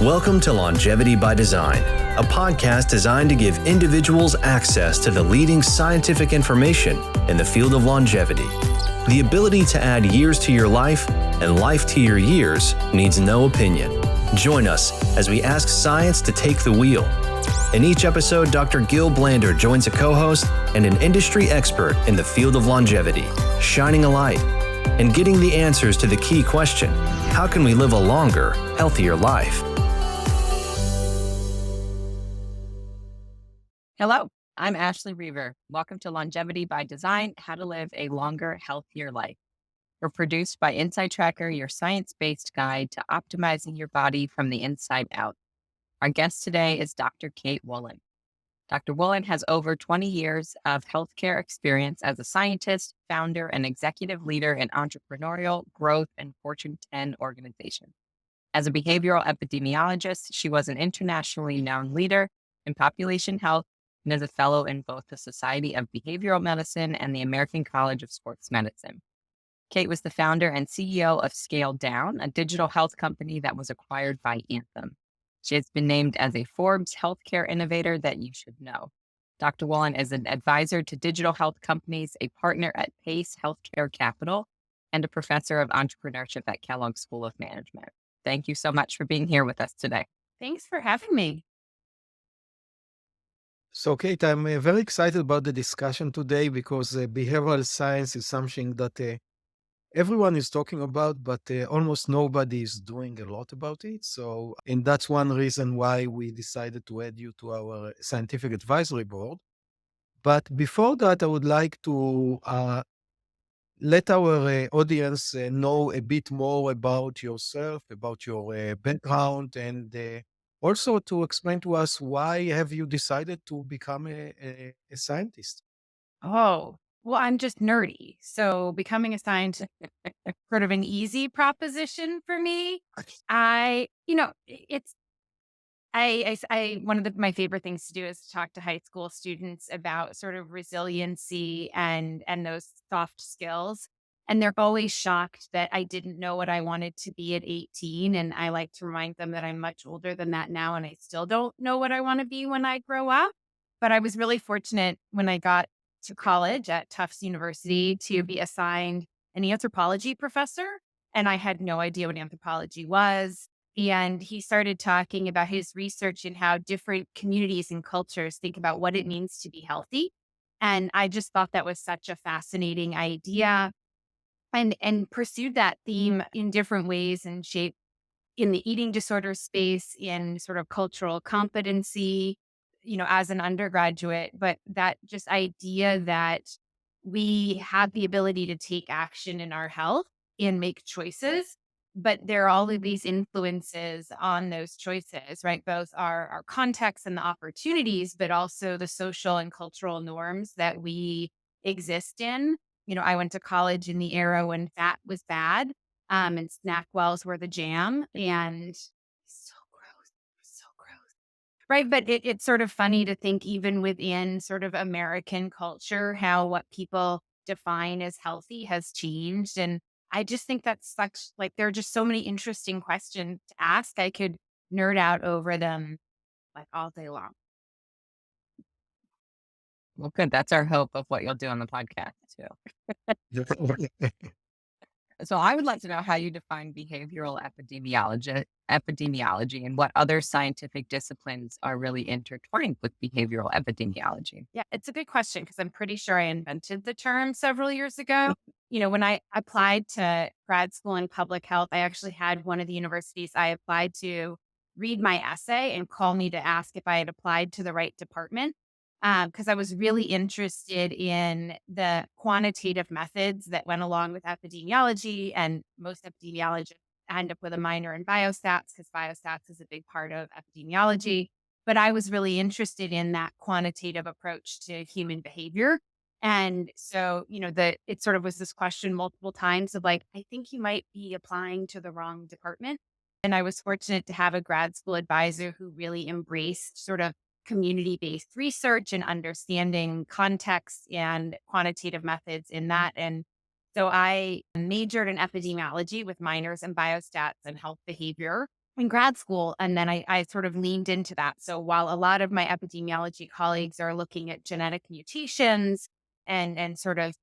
Welcome to Longevity by Design, a podcast designed to give individuals access to the leading scientific information in the field of longevity. The ability to add years to your life and life to your years needs no opinion. Join us as we ask science to take the wheel. In each episode, Dr. Gil Blander joins a co-host and an industry expert in the field of longevity, shining a light and getting the answers to the key question: how can we live a longer, healthier life? Hello, I'm Ashley Reaver. Welcome to Longevity by Design, How to Live a Longer, Healthier Life. We're produced by Insight Tracker, your science-based guide to optimizing your body from the inside out. Our guest today is Dr. Kate Woolen. Dr. Woolen has over 20 years of healthcare experience as a scientist, founder, and executive leader in entrepreneurial growth and Fortune 10 organizations. As a behavioral epidemiologist, she was an internationally known leader in population health and is a fellow in both the Society of Behavioral Medicine and the American College of Sports Medicine. Kate was the founder and CEO of Scale Down, a digital health company that was acquired by Anthem. She has been named as a Forbes healthcare innovator that you should know. Dr. Woolen is an advisor to digital health companies, a partner at Pace Healthcare Capital, and a professor of entrepreneurship at Kellogg School of Management. Thank you so much for being here with us today. Thanks for having me. So, Kate, I'm very excited about the discussion today because behavioral science is something that everyone is talking about, but almost nobody is doing a lot about it. And that's one reason why we decided to add you to our scientific advisory board. But before that, I would like to let our audience know a bit more about yourself, about your background, and also to explain to us why have you decided to become a scientist? Oh, well, I'm just nerdy. So becoming a scientist is sort of an easy proposition for me. One of my favorite things to do is to talk to high school students about sort of resiliency and those soft skills. And they're always shocked that I didn't know what I wanted to be at 18. And I like to remind them that I'm much older than that now, and I still don't know what I want to be when I grow up. But I was really fortunate when I got to college at Tufts University to be assigned an anthropology professor. And I had no idea what anthropology was. And he started talking about his research and how different communities and cultures think about what it means to be healthy. And I just thought that was such a fascinating idea, and pursued that theme in different ways and shape in the eating disorder space, in sort of cultural competency, as an undergraduate. But that just idea that we have the ability to take action in our health and make choices, but there are all of these influences on those choices, right? Both our context and the opportunities, but also the social and cultural norms that we exist in. I went to college in the era when fat was bad, and SnackWells were the jam, and so gross. Right. But it's sort of funny to think, even within sort of American culture, how what people define as healthy has changed. And I just think that's there are just so many interesting questions to ask. I could nerd out over them like all day long. Well, good. That's our hope of what you'll do on the podcast, too. So I would like to know how you define behavioral epidemiology and what other scientific disciplines are really intertwined with behavioral epidemiology. Yeah, it's a good question because I'm pretty sure I invented the term several years ago. When I applied to grad school in public health, I actually had one of the universities I applied to read my essay and call me to ask if I had applied to the right department, because I was really interested in the quantitative methods that went along with epidemiology. And most epidemiologists end up with a minor in biostats because biostats is a big part of epidemiology. But I was really interested in that quantitative approach to human behavior. And so, it sort of was this question multiple times of like, I think you might be applying to the wrong department. And I was fortunate to have a grad school advisor who really embraced sort of community-based research and understanding context and quantitative methods in that. And so I majored in epidemiology with minors in biostats and health behavior. in grad school. And then I sort of leaned into that. So while a lot of my epidemiology colleagues are looking at genetic mutations and sort of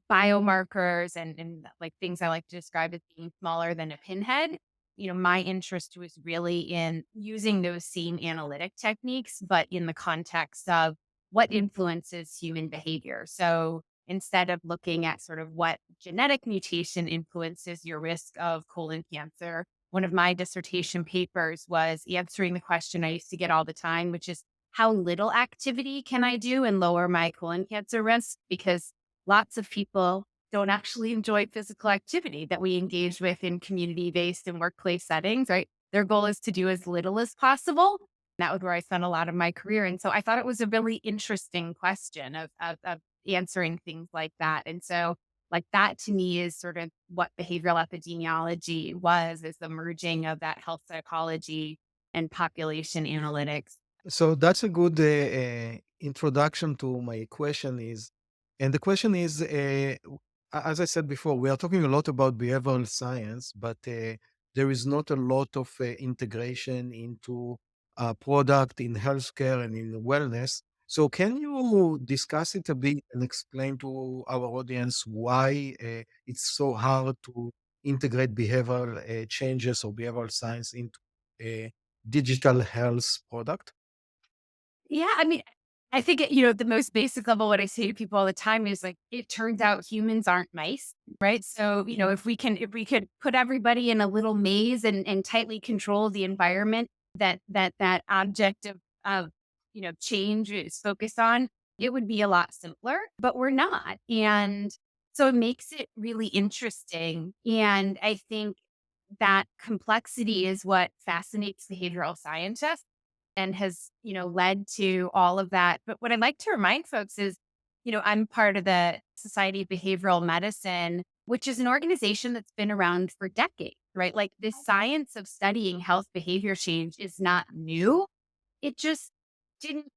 biomarkers and like things I like to describe as being smaller than a pinhead, my interest was really in using those same analytic techniques, but in the context of what influences human behavior. So instead of looking at sort of what genetic mutation influences your risk of colon cancer, one of my dissertation papers was answering the question I used to get all the time, which is how little activity can I do and lower my colon cancer risk? Because lots of people don't actually enjoy physical activity that we engage with in community-based and workplace settings, right? Their goal is to do as little as possible. That was where I spent a lot of my career. And so I thought it was a really interesting question of answering things like that. And so like that to me is sort of what behavioral epidemiology was, is the merging of that health psychology and population analytics. So that's a good introduction to my question is, and the question is, as I said before, we are talking a lot about behavioral science, but there is not a lot of integration into product in healthcare and in wellness. So can you discuss it a bit and explain to our audience why it's so hard to integrate behavioral changes or behavioral science into a digital health product? Yeah, I mean, I think, the most basic level, what I say to people all the time is like, it turns out humans aren't mice, right? So, if we could put everybody in a little maze and tightly control the environment that object of, change is focused on, it would be a lot simpler, but we're not. And so it makes it really interesting. And I think that complexity is what fascinates behavioral scientists and has, led to all of that. But what I'd like to remind folks is, I'm part of the Society of Behavioral Medicine, which is an organization that's been around for decades, right? Like this science of studying health behavior change is not new. It just didn't,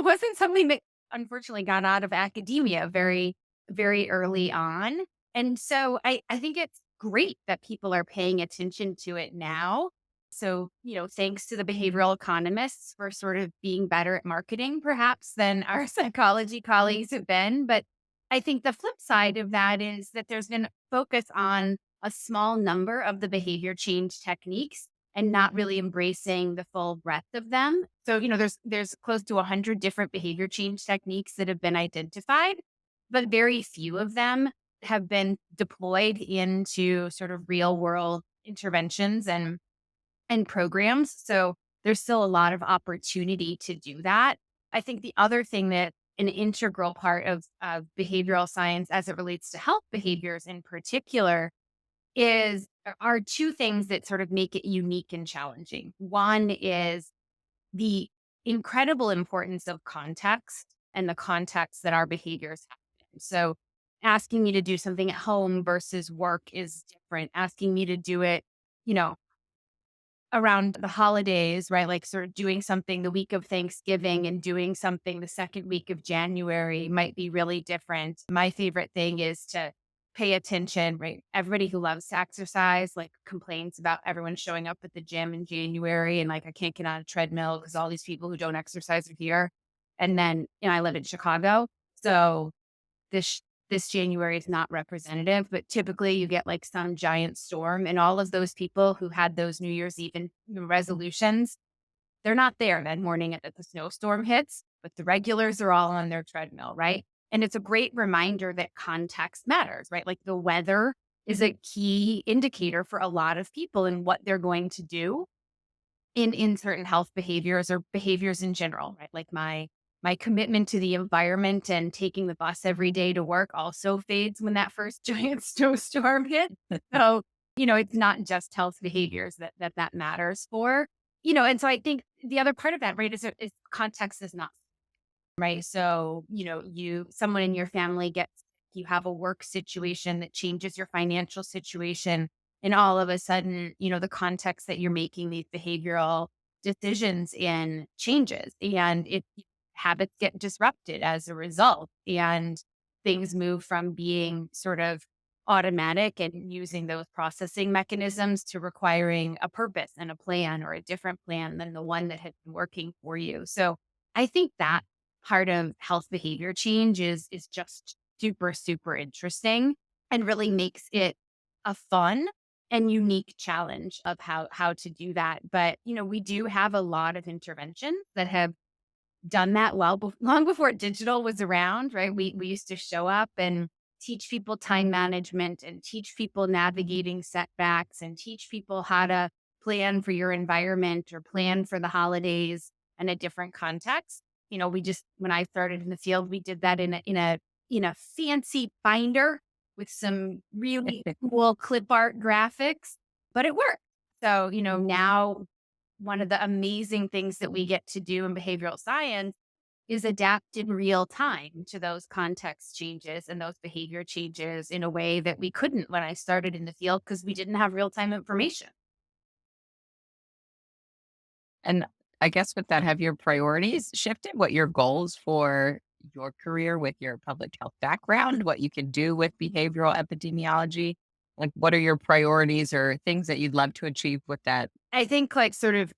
wasn't something that unfortunately got out of academia very, very early on. And so I think it's great that people are paying attention to it now. So, thanks to the behavioral economists for sort of being better at marketing, perhaps, than our psychology colleagues have been. But I think the flip side of that is that there's been focus on a small number of the behavior change techniques and not really embracing the full breadth of them. So, there's close to 100 different behavior change techniques that have been identified, but very few of them have been deployed into sort of real world interventions and programs. So there's still a lot of opportunity to do that. I think the other thing that an integral part of behavioral science as it relates to health behaviors in particular are two things that sort of make it unique and challenging. One is the incredible importance of context and the context that our behaviors have. So asking me to do something at home versus work is different. Asking me to do it, you know, around the holidays, right? Like sort of doing something the week of Thanksgiving and doing something the second week of January might be really different. My favorite thing is to pay attention, right? Everybody who loves to exercise like complains about everyone showing up at the gym in January and like, I can't get on a treadmill because all these people who don't exercise are here. And then, I live in Chicago. So this January is not representative, but typically you get like some giant storm and all of those people who had those New Year's Eve resolutions, they're not there that morning that the snowstorm hits, but the regulars are all on their treadmill, right? And it's a great reminder that context matters, right? Like the weather is a key indicator for a lot of people and what they're going to do in certain health behaviors or behaviors in general, right? Like my commitment to the environment and taking the bus every day to work also fades when that first giant snowstorm hit. So, it's not just health behaviors that matters for, and so I think the other part of that, right, is context is not right. So, someone in your family you have a work situation that changes your financial situation. And all of a sudden, the context that you're making these behavioral decisions in changes and habits get disrupted as a result. And things move from being sort of automatic and using those processing mechanisms to requiring a purpose and a plan or a different plan than the one that had been working for you. So I think that part of health behavior change is just super, super interesting and really makes it a fun and unique challenge of how to do that. But, we do have a lot of interventions that have done that long before digital was around, right? We used to show up and teach people time management and teach people navigating setbacks and teach people how to plan for your environment or plan for the holidays in a different context. We just when I started in the field, we did that in a fancy binder with some really cool clip art graphics, but it worked. So, now one of the amazing things that we get to do in behavioral science is adapt in real time to those context changes and those behavior changes in a way that we couldn't when I started in the field because we didn't have real time information. And I guess with that, have your priorities shifted? What your goals for your career with your public health background, what you can do with behavioral epidemiology? Like, what are your priorities or things that you'd love to achieve with that? I think like sort of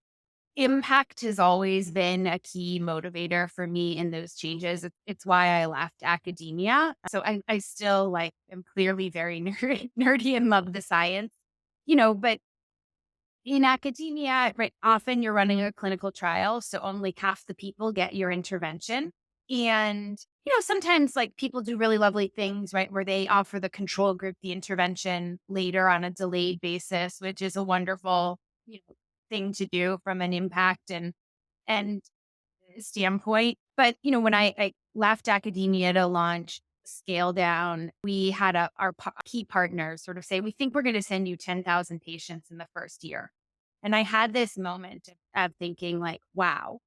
impact has always been a key motivator for me in those changes. It's why I left academia. So I still like am clearly very nerdy and love the science, but in academia, right, often you're running a clinical trial. So only half the people get your intervention. And, sometimes like people do really lovely things, right, where they offer the control group the intervention later on a delayed basis, which is a wonderful, thing to do from an impact and standpoint. But, when I left academia to launch Scale Down, we had our key partners sort of say, we think we're going to send you 10,000 patients in the first year. And I had this moment of thinking like, wow,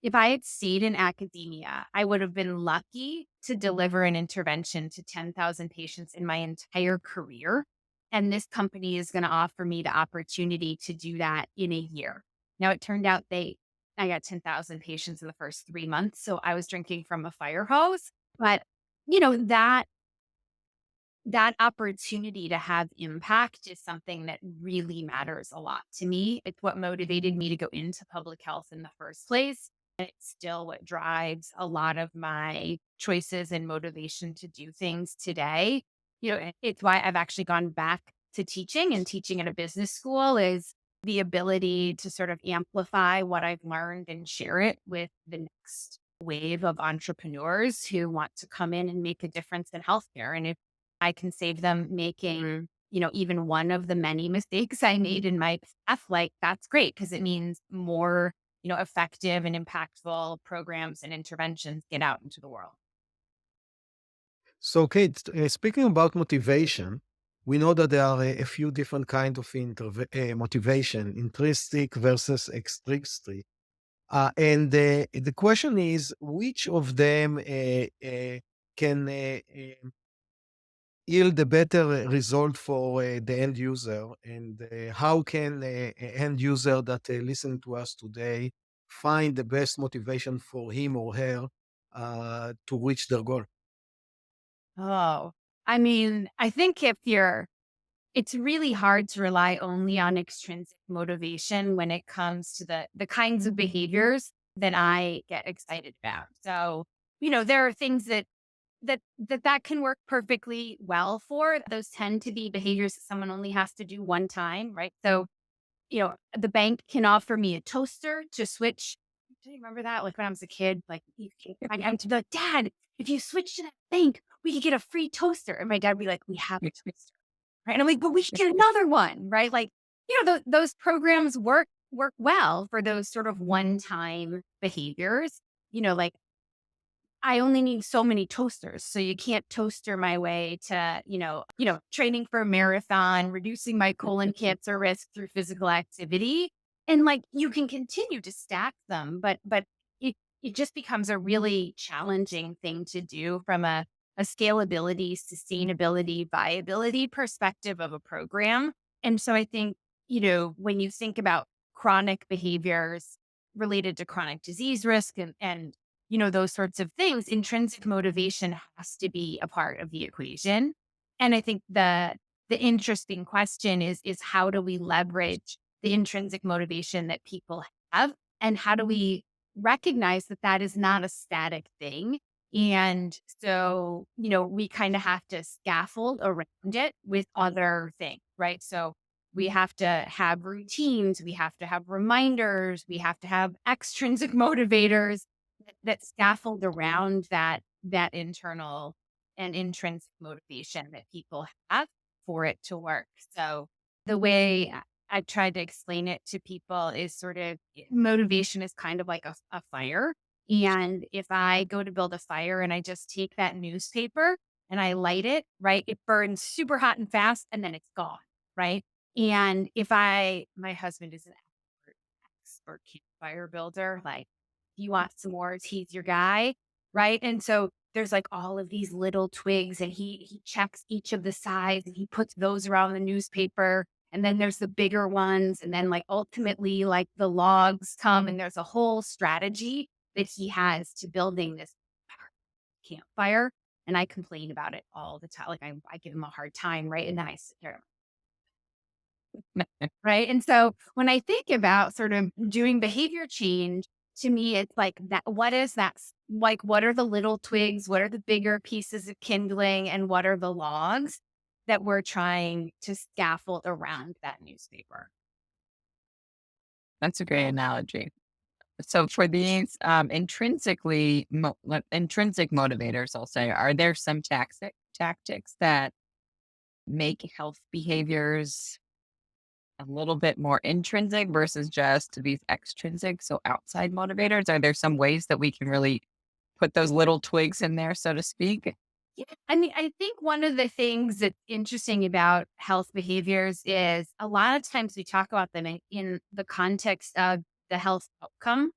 if I had stayed in academia, I would have been lucky to deliver an intervention to 10,000 patients in my entire career. And this company is going to offer me the opportunity to do that in a year. Now, it turned out I got 10,000 patients in the first 3 months. So I was drinking from a fire hose. But, that opportunity to have impact is something that really matters a lot to me. It's what motivated me to go into public health in the first place. And it's still what drives a lot of my choices and motivation to do things today. It's why I've actually gone back to teaching, and teaching at a business school is the ability to sort of amplify what I've learned and share it with the next wave of entrepreneurs who want to come in and make a difference in healthcare. And if I can save them making, even one of the many mistakes I made in my path, like that's great because it means more, effective and impactful programs and interventions get out into the world. So, Kate, speaking about motivation, we know that there are a few different kinds of motivation, intrinsic versus extrinsic. And the question is, which of them can yield a better result for the end user? And how can end user that listen to us today find the best motivation for him or her to reach their goal? Oh, I mean, I think it's really hard to rely only on extrinsic motivation when it comes to the kinds of behaviors that I get excited about. So, there are things that can work perfectly well for. Those tend to be behaviors that someone only has to do one time, right? So, the bank can offer me a toaster to switch. Do you remember that? Like when I was a kid, like I'm to be like, Dad, if you switch to that bank, we could get a free toaster. And my dad would be like, we have a toaster. Right. And I'm like, but we should get another one. Right. Like, those programs work well for those sort of one-time behaviors. Like I only need so many toasters. So you can't toaster my way to, training for a marathon, reducing my colon cancer risk through physical activity. And like you can continue to stack them, but it just becomes a really challenging thing to do from a scalability, sustainability, viability perspective of a program. And so I think, when you think about chronic behaviors related to chronic disease risk and those sorts of things, intrinsic motivation has to be a part of the equation. And I think the interesting question is how do we leverage the intrinsic motivation that people have, and how do we recognize that that is not a static thing? And so, we kind of have to scaffold around it with other things, right? So we have to have routines, we have to have reminders, we have to have extrinsic motivators that scaffold around that internal and intrinsic motivation that people have for it to work. So the way I've tried to explain it to people is sort of motivation is kind of like a fire. And if I go to build a fire and I just take that newspaper and I light it, right, it burns super hot and fast and then it's gone, right? And my husband is an expert campfire builder, like, you want s'mores, he's your guy, right? And so there's like all of these little twigs, and he checks each of the sides and he puts those around the newspaper. And then there's the bigger ones. And then like ultimately like the logs come, and there's a whole strategy that he has to building this campfire. And I complain about it all the time. Like I give him a hard time, right? And then I sit there, right? And so when I think about sort of doing behavior change, to me, it's like that. What is that? Like, what are the little twigs? What are the bigger pieces of kindling? And what are the logs that we're trying to scaffold around that newspaper? That's a great analogy. So for these intrinsic motivators, I'll say, are there some tactics that make health behaviors a little bit more intrinsic versus just these extrinsic, so outside motivators? Are there some ways that we can really put those little twigs in there, so to speak? Yeah. I mean, I think one of the things that's interesting about health behaviors is a lot of times we talk about them in the context of the health outcome.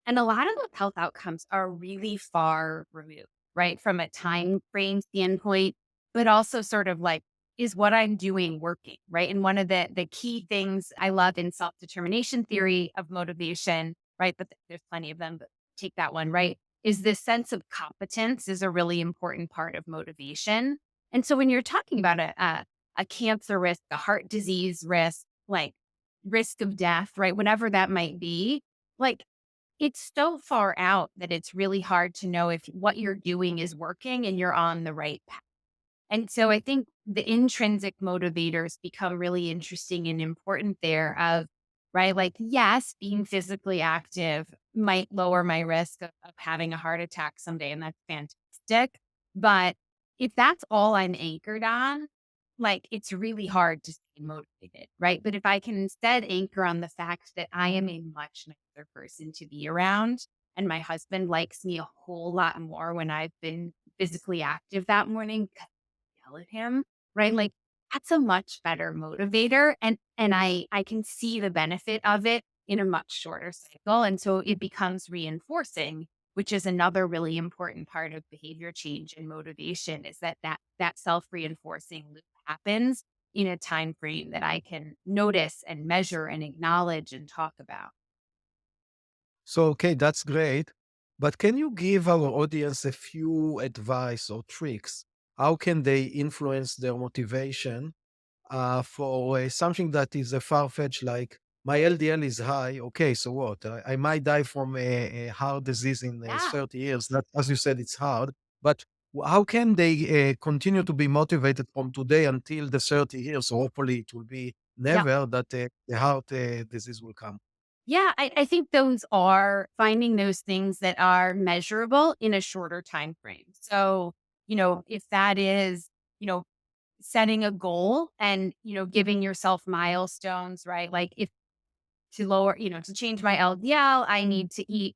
And a lot of those health outcomes are really far removed, right? From a time frame standpoint, but also sort of like, is what I'm doing working, right? And one of the key things I love in self-determination theory of motivation, right? But there's plenty of them, but take that one, right? Is this sense of competence is a really important part of motivation. And so when you're talking about a cancer risk, a heart disease risk, like risk of death, right? Whatever that might be, like it's so far out that it's really hard to know if what you're doing is working and you're on the right path. And so I think the intrinsic motivators become really interesting and important there of, right? Like, yes, being physically active might lower my risk of having a heart attack someday. And that's fantastic. But if that's all I'm anchored on, like it's really hard to stay motivated, right? But if I can instead anchor on the fact that I am a much nicer person to be around, and my husband likes me a whole lot more when I've been physically active that morning, yell at him, right? Like that's a much better motivator. And I can see the benefit of it in a much shorter cycle. And so it becomes reinforcing, which is another really important part of behavior change and motivation is that self-reinforcing loop happens in a time frame that I can notice and measure and acknowledge and talk about. So, okay, that's great. But can you give our audience a few advice or tricks? How can they influence their motivation for something that is a far-fetched, like my LDL is high. Okay, so what? I might die from a heart disease in Yeah. 30 years. That, as you said, it's hard. But how can they continue to be motivated from today until the 30 years? So hopefully it will be Yeah. never that the heart disease will come. Yeah, I think those are finding those things that are measurable in a shorter time frame. So, if that is, you know, setting a goal and, giving yourself milestones, right? Like if to lower, to change my LDL, I need to eat,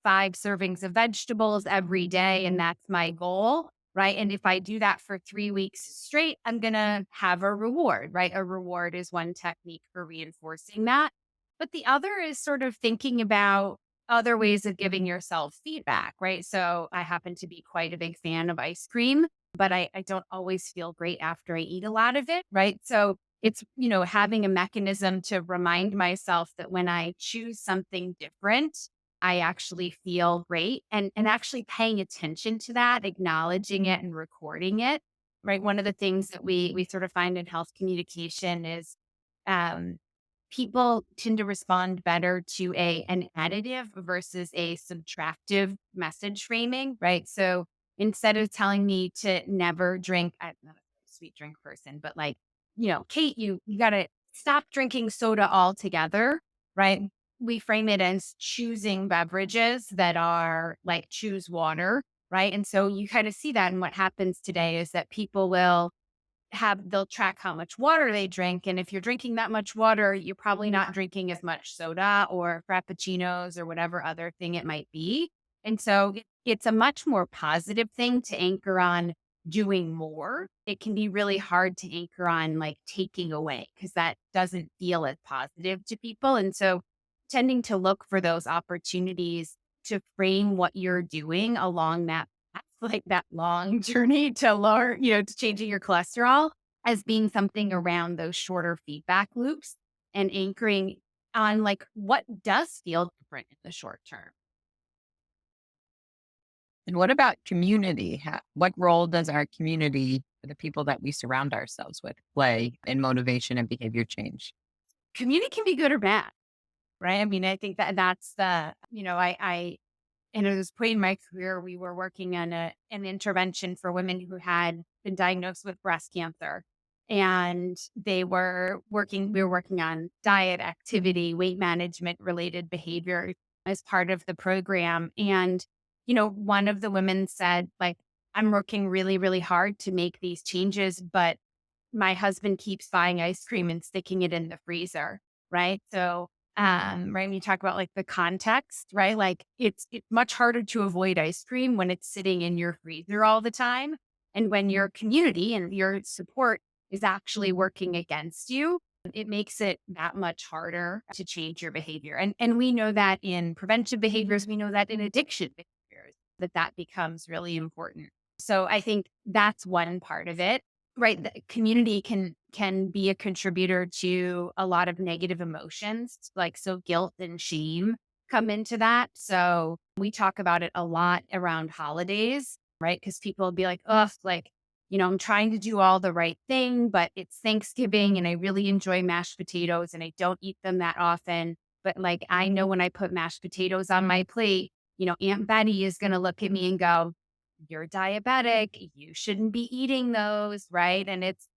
5 servings of vegetables every day. And that's my goal. Right. And if I do that for 3 weeks straight, I'm going to have a reward, right? A reward is one technique for reinforcing that. But the other is sort of thinking about other ways of giving yourself feedback, right? So I happen to be quite a big fan of ice cream, but I don't always feel great after I eat a lot of it, right? So it's, having a mechanism to remind myself that when I choose something different, I actually feel great and actually paying attention to that, acknowledging it and recording it, right? One of the things that we sort of find in health communication is um, people tend to respond better to an additive versus a subtractive message framing, right? So instead of telling me to never drink, I'm not a sweet drink person, but like, Kate, you got to stop drinking soda altogether, right? We frame it as choosing beverages that are like choose water, right? And so you kind of see that. And what happens today is that people they'll track how much water they drink. And if you're drinking that much water, you're probably not drinking as much soda or frappuccinos or whatever other thing it might be. And so it's a much more positive thing to anchor on doing more. It can be really hard to anchor on like taking away because that doesn't feel as positive to people. And so tending to look for those opportunities to frame what you're doing along that like that long journey to lower, to changing your cholesterol as being something around those shorter feedback loops and anchoring on like what does feel different in the short term. And what about community? What role does our community, the people that we surround ourselves with, play in motivation and behavior change? Community can be good or bad, right? I mean, I think that's and at this point in my career, we were working on an intervention for women who had been diagnosed with breast cancer. And we were working on diet, activity, weight management related behavior as part of the program. And, one of the women said, like, I'm working really, really hard to make these changes, but my husband keeps buying ice cream and sticking it in the freezer. Right. So right. When you talk about like the context, right? Like it's much harder to avoid ice cream when it's sitting in your freezer all the time. And when your community and your support is actually working against you, it makes it that much harder to change your behavior. And we know that in prevention behaviors, we know that in addiction behaviors, that becomes really important. So I think that's one part of it. Right. The community can be a contributor to a lot of negative emotions, like so guilt and shame come into that. So we talk about it a lot around holidays, right? Because people will be like, oh, like, I'm trying to do all the right thing, but it's Thanksgiving and I really enjoy mashed potatoes and I don't eat them that often. But like, I know when I put mashed potatoes on my plate, Aunt Betty is going to look at me and go, you're diabetic, you shouldn't be eating those, right? And it's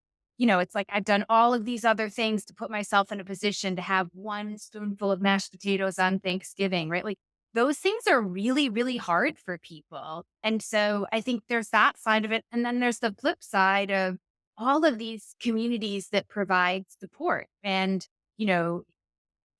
like I've done all of these other things to put myself in a position to have one spoonful of mashed potatoes on Thanksgiving, right? Like those things are really, really hard for people. And so I think there's that side of it. And then there's the flip side of all of these communities that provide support. And,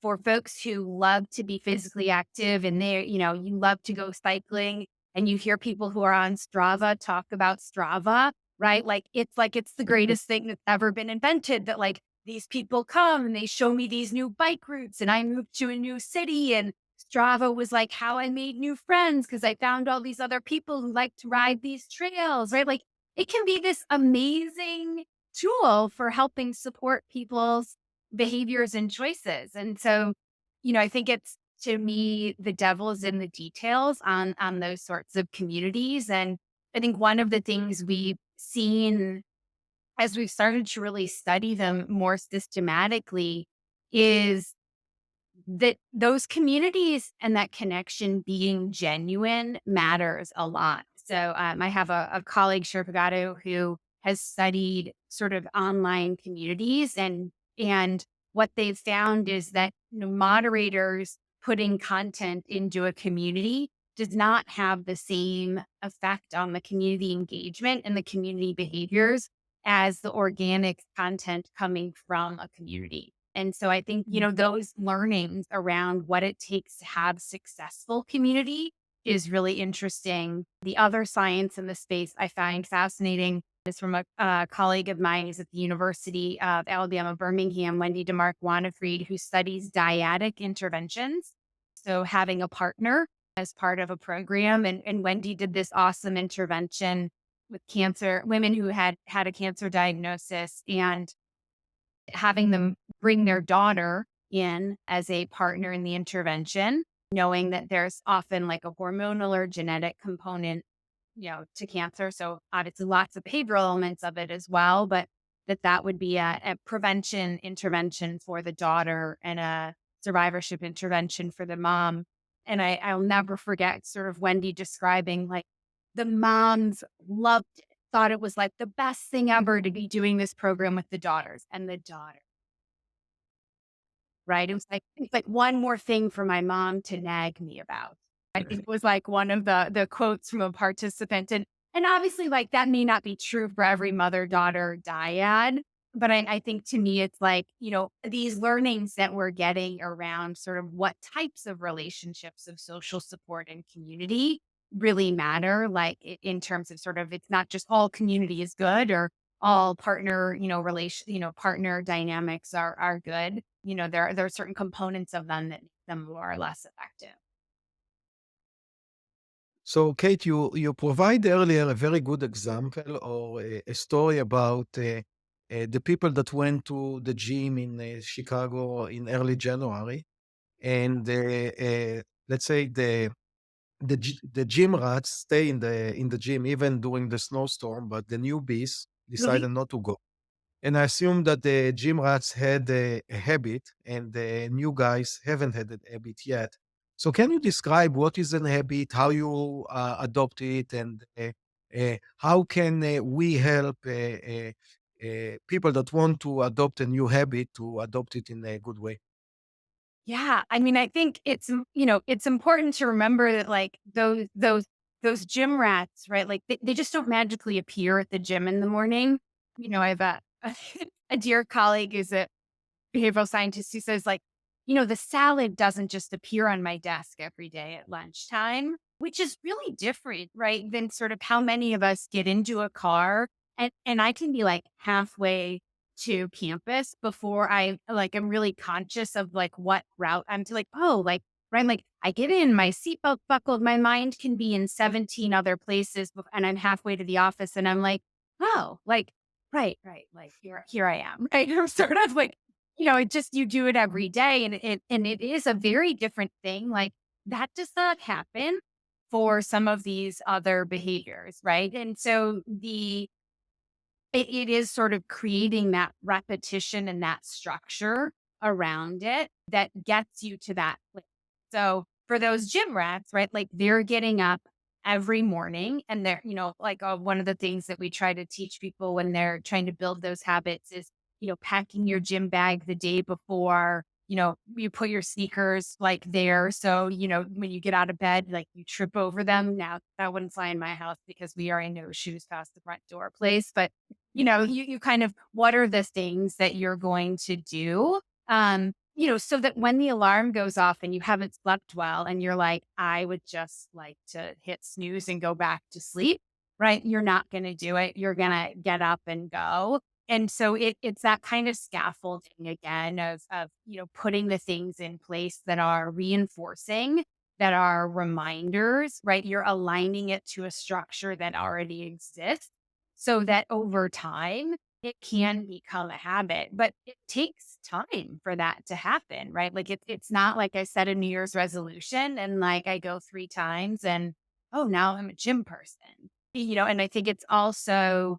for folks who love to be physically active and you love to go cycling and you hear people who are on Strava talk about Strava, right? Like it's the greatest thing that's ever been invented that like these people come and they show me these new bike routes and I moved to a new city and Strava was like how I made new friends because I found all these other people who like to ride these trails, right? Like it can be this amazing tool for helping support people's behaviors and choices. And so, I think it's to me, the devil is in the details on those sorts of communities. And I think one of the things we've seen as we've started to really study them more systematically is that those communities and that connection being genuine matters a lot. So I have a colleague, Sherpa who has studied sort of online communities and what they've found is that moderators putting content into a community does not have the same effect on the community engagement and the community behaviors as the organic content coming from a community. And so I think, those learnings around what it takes to have successful community is really interesting. The other science in the space I find fascinating is from a colleague of mine who's at the University of Alabama, Birmingham, Wendy DeMark-Wanifried, who studies dyadic interventions. So having a partner as part of a program. And Wendy did this awesome intervention with cancer, women who had a cancer diagnosis and having them bring their daughter in as a partner in the intervention, knowing that there's often like a hormonal or genetic component to cancer. So obviously lots of behavioral elements of it as well, but that would be a prevention intervention for the daughter and a survivorship intervention for the mom. And I'll never forget sort of Wendy describing like the moms loved it, thought it was like the best thing ever to be doing this program with the daughters and the daughter. Right. It's like one more thing for my mom to nag me about. I think was like one of the quotes from a participant. And obviously like that may not be true for every mother, daughter, dyad. But I think to me, it's like, these learnings that we're getting around sort of what types of relationships of social support and community really matter, like in terms of sort of, it's not just all community is good or all partner, partner dynamics are good. There are certain components of them that make them more or less effective. So, Kate, you provide earlier a very good example or a story about the people that went to the gym in Chicago in early January, and let's say the gym rats stay in the gym even during the snowstorm, but the newbies Really? decided not to go. And I assume that the gym rats had a habit, and the new guys haven't had that habit yet. So, can you describe what is an habit, how you adopt it, and how can we help people that want to adopt a new habit to adopt it in a good way? Yeah. I mean, I think it's important to remember that like those gym rats, right? Like they just don't magically appear at the gym in the morning. I have a dear colleague who's a behavioral scientist who says like, the salad doesn't just appear on my desk every day at lunchtime, which is really different, right? Than sort of how many of us get into a car and I can be like halfway to campus before I like am really conscious of like what route I'm to like, oh, like right. Like I get in, my seatbelt buckled, my mind can be in 17 other places and I'm halfway to the office and I'm like, oh, like right. Like here I am. Right. I'm sort of like, it just you do it every day and it is a very different thing. Like that does not happen for some of these other behaviors, right? And so it is sort of creating that repetition and that structure around it that gets you to that place. So for those gym rats, right, like they're getting up every morning and they're, like one of the things that we try to teach people when they're trying to build those habits is, packing your gym bag the day before, you put your sneakers like there. So, when you get out of bed, like you trip over them. Now that wouldn't fly in my house because we are a no shoes past the front door place, but you kind of, what are the things that you're going to do? So that when the alarm goes off and you haven't slept well and you're like, I would just like to hit snooze and go back to sleep, right? You're not going to do it. You're going to get up and go. And so it's that kind of scaffolding again of, putting the things in place that are reinforcing, that are reminders, right? You're aligning it to a structure that already exists so that over time it can become a habit, but it takes time for that to happen, right? Like it's not like I set a New Year's resolution and like I go 3 times and, oh, now I'm a gym person, and I think it's also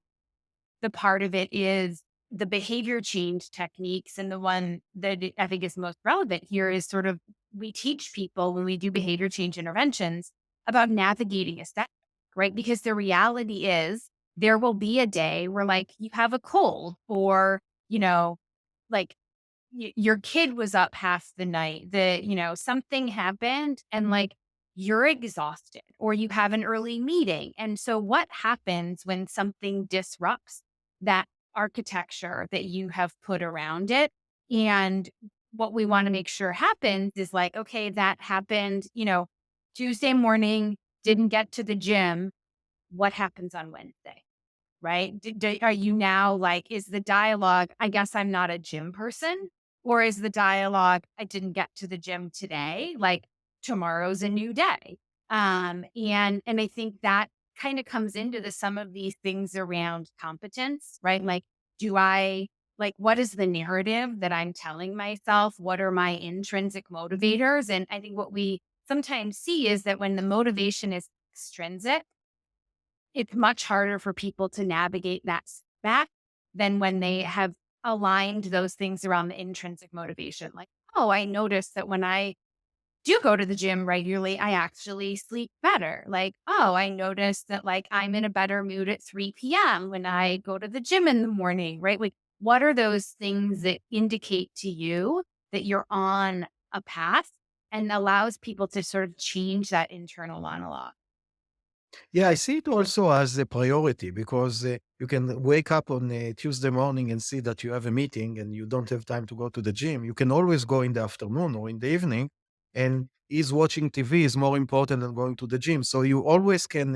the part of it is the behavior change techniques. And the one that I think is most relevant here is sort of we teach people when we do behavior change interventions about navigating a step, right? Because the reality is there will be a day where like you have a cold or, like your kid was up half the night that, something happened and like you're exhausted or you have an early meeting. And so what happens when something disrupts that architecture that you have put around it? And what we want to make sure happens is like, okay, that happened, Tuesday morning, didn't get to the gym. What happens on Wednesday? Right? Are you now like, is the dialogue, I guess I'm not a gym person? Or is the dialogue, I didn't get to the gym today? Like tomorrow's a new day. And I think that kind of comes into some of these things around competence, right? Like, what is the narrative that I'm telling myself? What are my intrinsic motivators? And I think what we sometimes see is that when the motivation is extrinsic, it's much harder for people to navigate that back than when they have aligned those things around the intrinsic motivation. Like, oh, I noticed that when I do go to the gym regularly, I actually sleep better. Like, oh, I noticed that like I'm in a better mood at 3 p.m. when I go to the gym in the morning, right? Like, what are those things that indicate to you that you're on a path and allows people to sort of change that internal monologue? Yeah, I see it also as a priority because you can wake up on a Tuesday morning and see that you have a meeting and you don't have time to go to the gym. You can always go in the afternoon or in the evening, and is watching TV is more important than going to the gym. So you always can,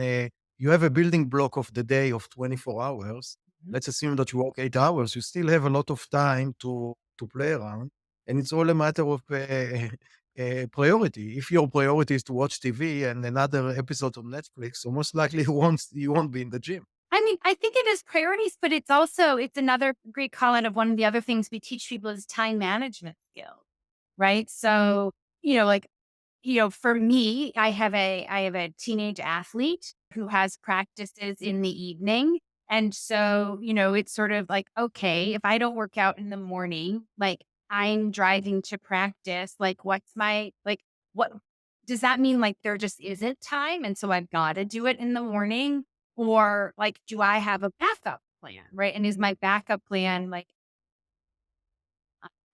you have a building block of the day of 24 hours. Mhm. Let's assume that you work 8 hours. You still have a lot of time to play around. And it's all a matter of priority. If your priority is to watch TV and another episode on Netflix, so most likely you won't be in the gym. I mean, I think it is priorities, but it's also it's another great call out of one of the other things we teach people is time management skills, right? So, like, for me, I have a teenage athlete who has practices in the evening. And so, it's sort of like, okay, if I don't work out in the morning, like I'm driving to practice, like what does that mean? Like there just isn't time. And so I've got to do it in the morning? Or like, do I have a backup plan? Right. And is my backup plan like,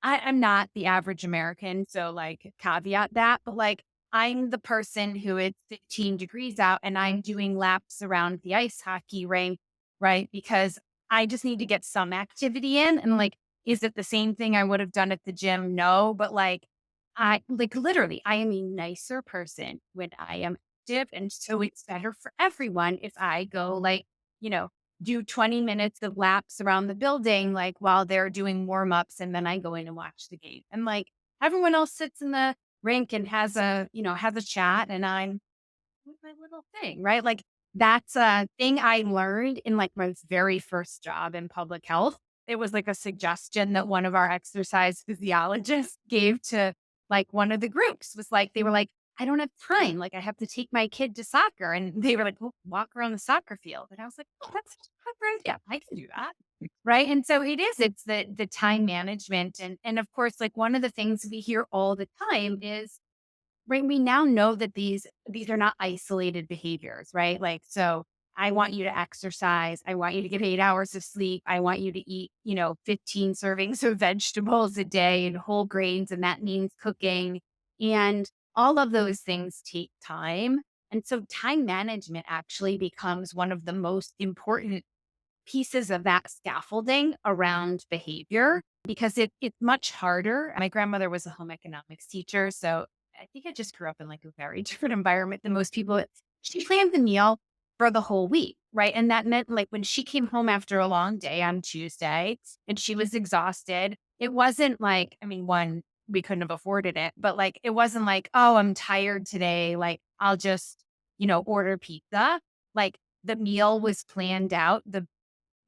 I'm not the average American, so like caveat that, but like I'm the person who it's 15 degrees out and I'm doing laps around the ice hockey rink, right? Because I just need to get some activity in. And like, is it the same thing I would have done at the gym? No, but like I like literally I am a nicer person when I am active. And so it's better for everyone if I go like, you know, do 20 minutes of laps around the building, like while they're doing warm ups. And then I go in and watch the game. And like everyone else sits in the rink and has a chat and I'm with my little thing, right? Like that's a thing I learned in like my very first job in public health. It was like a suggestion that one of our exercise physiologists gave to like one of the groups was like, they were like, I don't have time. Like I have to take my kid to soccer. And they were like, well, walk around the soccer field. And I was like, oh, that's a great idea. I can do that. Right. And so it's the time management. And of course, like one of the things we hear all the time is right, we now know that these are not isolated behaviors, right? Like, so I want you to exercise. I want you to get 8 hours of sleep. I want you to eat, 15 servings of vegetables a day and whole grains. And that means cooking. And all of those things take time. And so time management actually becomes one of the most important pieces of that scaffolding around behavior because it's much harder. My grandmother was a home economics teacher. So I think I just grew up in like a very different environment than most people. She planned the meal for the whole week, right? And that meant like when she came home after a long day on Tuesday and she was exhausted, it wasn't like, I mean, one, we couldn't have afforded it, but like it wasn't like, oh, I'm tired today. Like I'll just, order pizza. Like the meal was planned out. The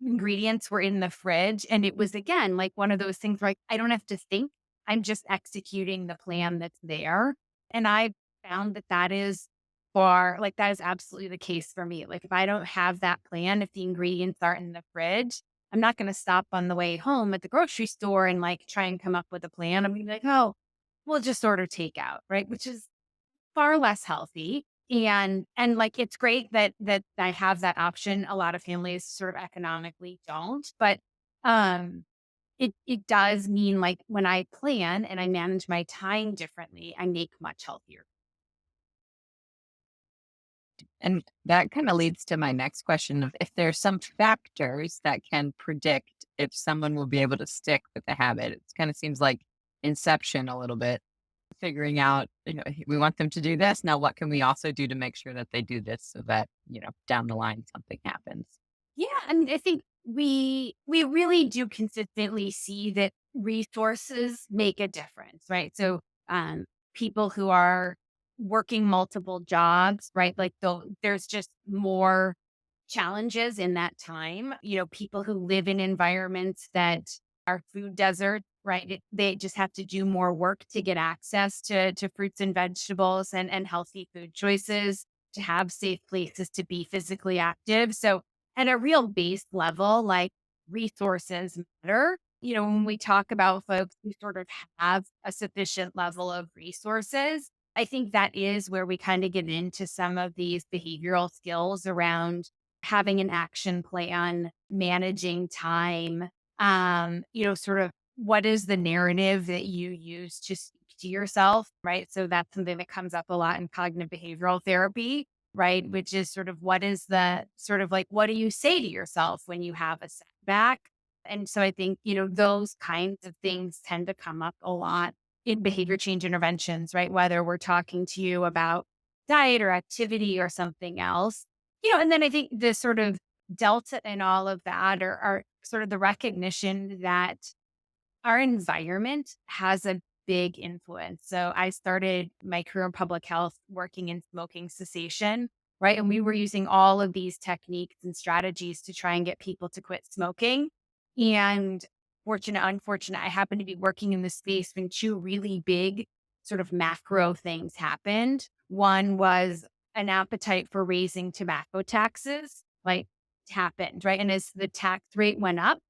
ingredients were in the fridge. And it was, again, like one of those things where like, I don't have to think. I'm just executing the plan that's there. And I found that that is absolutely the case for me. Like if I don't have that plan, if the ingredients aren't in the fridge, I'm not going to stop on the way home at the grocery store and like try and come up with a plan. I'm going to be like, oh, we'll just order takeout, right? Which is far less healthy. And like it's great that I have that option. A lot of families sort of economically don't, but um it does mean like when I plan and I manage my time differently, I make much healthier. And that kind of leads to my next question of if there's some factors that can predict if someone will be able to stick with the habit. It kind of seems like inception a little bit, figuring out, we want them to do this. Now, what can we also do to make sure that they do this so that, down the line something happens? Yeah, I mean, I think we really do consistently see that resources make a difference, right? So, people who are working multiple jobs, right? Like there's just more challenges in that time. People who live in environments that are food deserts, right? They just have to do more work to get access to fruits and vegetables and healthy food choices. to have safe places to be physically active. So at a real base level, like resources matter. When we talk about folks who sort of have a sufficient level of resources, I think that is where we kind of get into some of these behavioral skills around having an action plan, managing time, sort of what is the narrative that you use to speak to yourself, right? So that's something that comes up a lot in cognitive behavioral therapy, right? Which is sort of what is the sort of like, what do you say to yourself when you have a setback? And so I think, those kinds of things tend to come up a lot in behavior change interventions, right? Whether we're talking to you about diet or activity or something else, and then I think the sort of delta in all of that are sort of the recognition that our environment has a big influence. So I started my career in public health working in smoking cessation, right? And we were using all of these techniques and strategies to try and get people to quit smoking. And unfortunate, I happened to be working in the space when two really big sort of macro things happened. One was an appetite for raising tobacco taxes, like happened, right? And as the tax rate went up,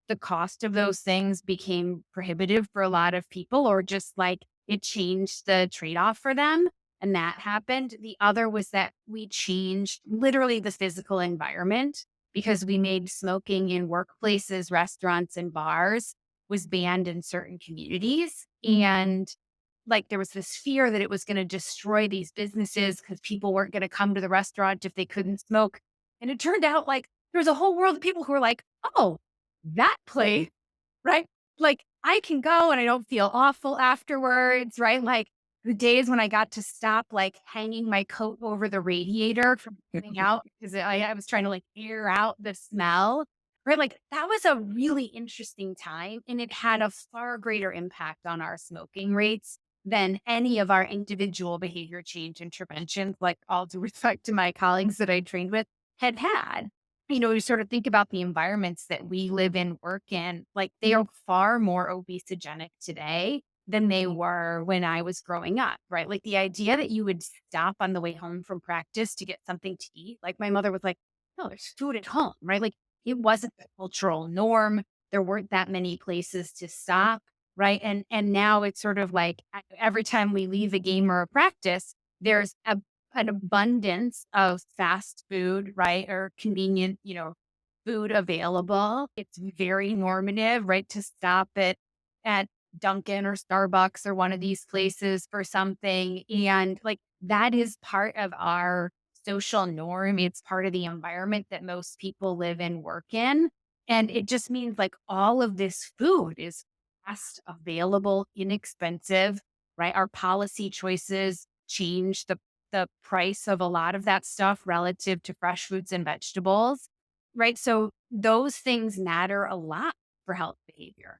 the cost of those things became prohibitive for a lot of people, or just like it changed the trade off for them. And that happened. The other was that we changed literally the physical environment because we made smoking in workplaces, restaurants, and bars was banned in certain communities. And like there was this fear that it was going to destroy these businesses because people weren't going to come to the restaurant if they couldn't smoke. And it turned out like there was a whole world of people who were like, oh, that place, right? Like I can go and I don't feel awful afterwards, right? Like the days when I got to stop like hanging my coat over the radiator from getting out because I was trying to like air out the smell, right? Like that was a really interesting time and it had a far greater impact on our smoking rates than any of our individual behavior change interventions, like all due respect to my colleagues that I trained with had. You sort of think about the environments that we live in, work in, like they are far more obesogenic today than they were when I was growing up, right? Like the idea that you would stop on the way home from practice to get something to eat. Like my mother was like, no, there's food at home, right? Like it wasn't the cultural norm. There weren't that many places to stop, right? And now it's sort of like every time we leave a game or a practice, there's an abundance of fast food, right? Or convenient, food available. It's very normative, right? To stop at Dunkin' or Starbucks or one of these places for something. And like that is part of our social norm. It's part of the environment that most people live and work in. And it just means like all of this food is fast, available, inexpensive, right? Our policy choices change the price of a lot of that stuff relative to fresh fruits and vegetables, right? So those things matter a lot for health behavior.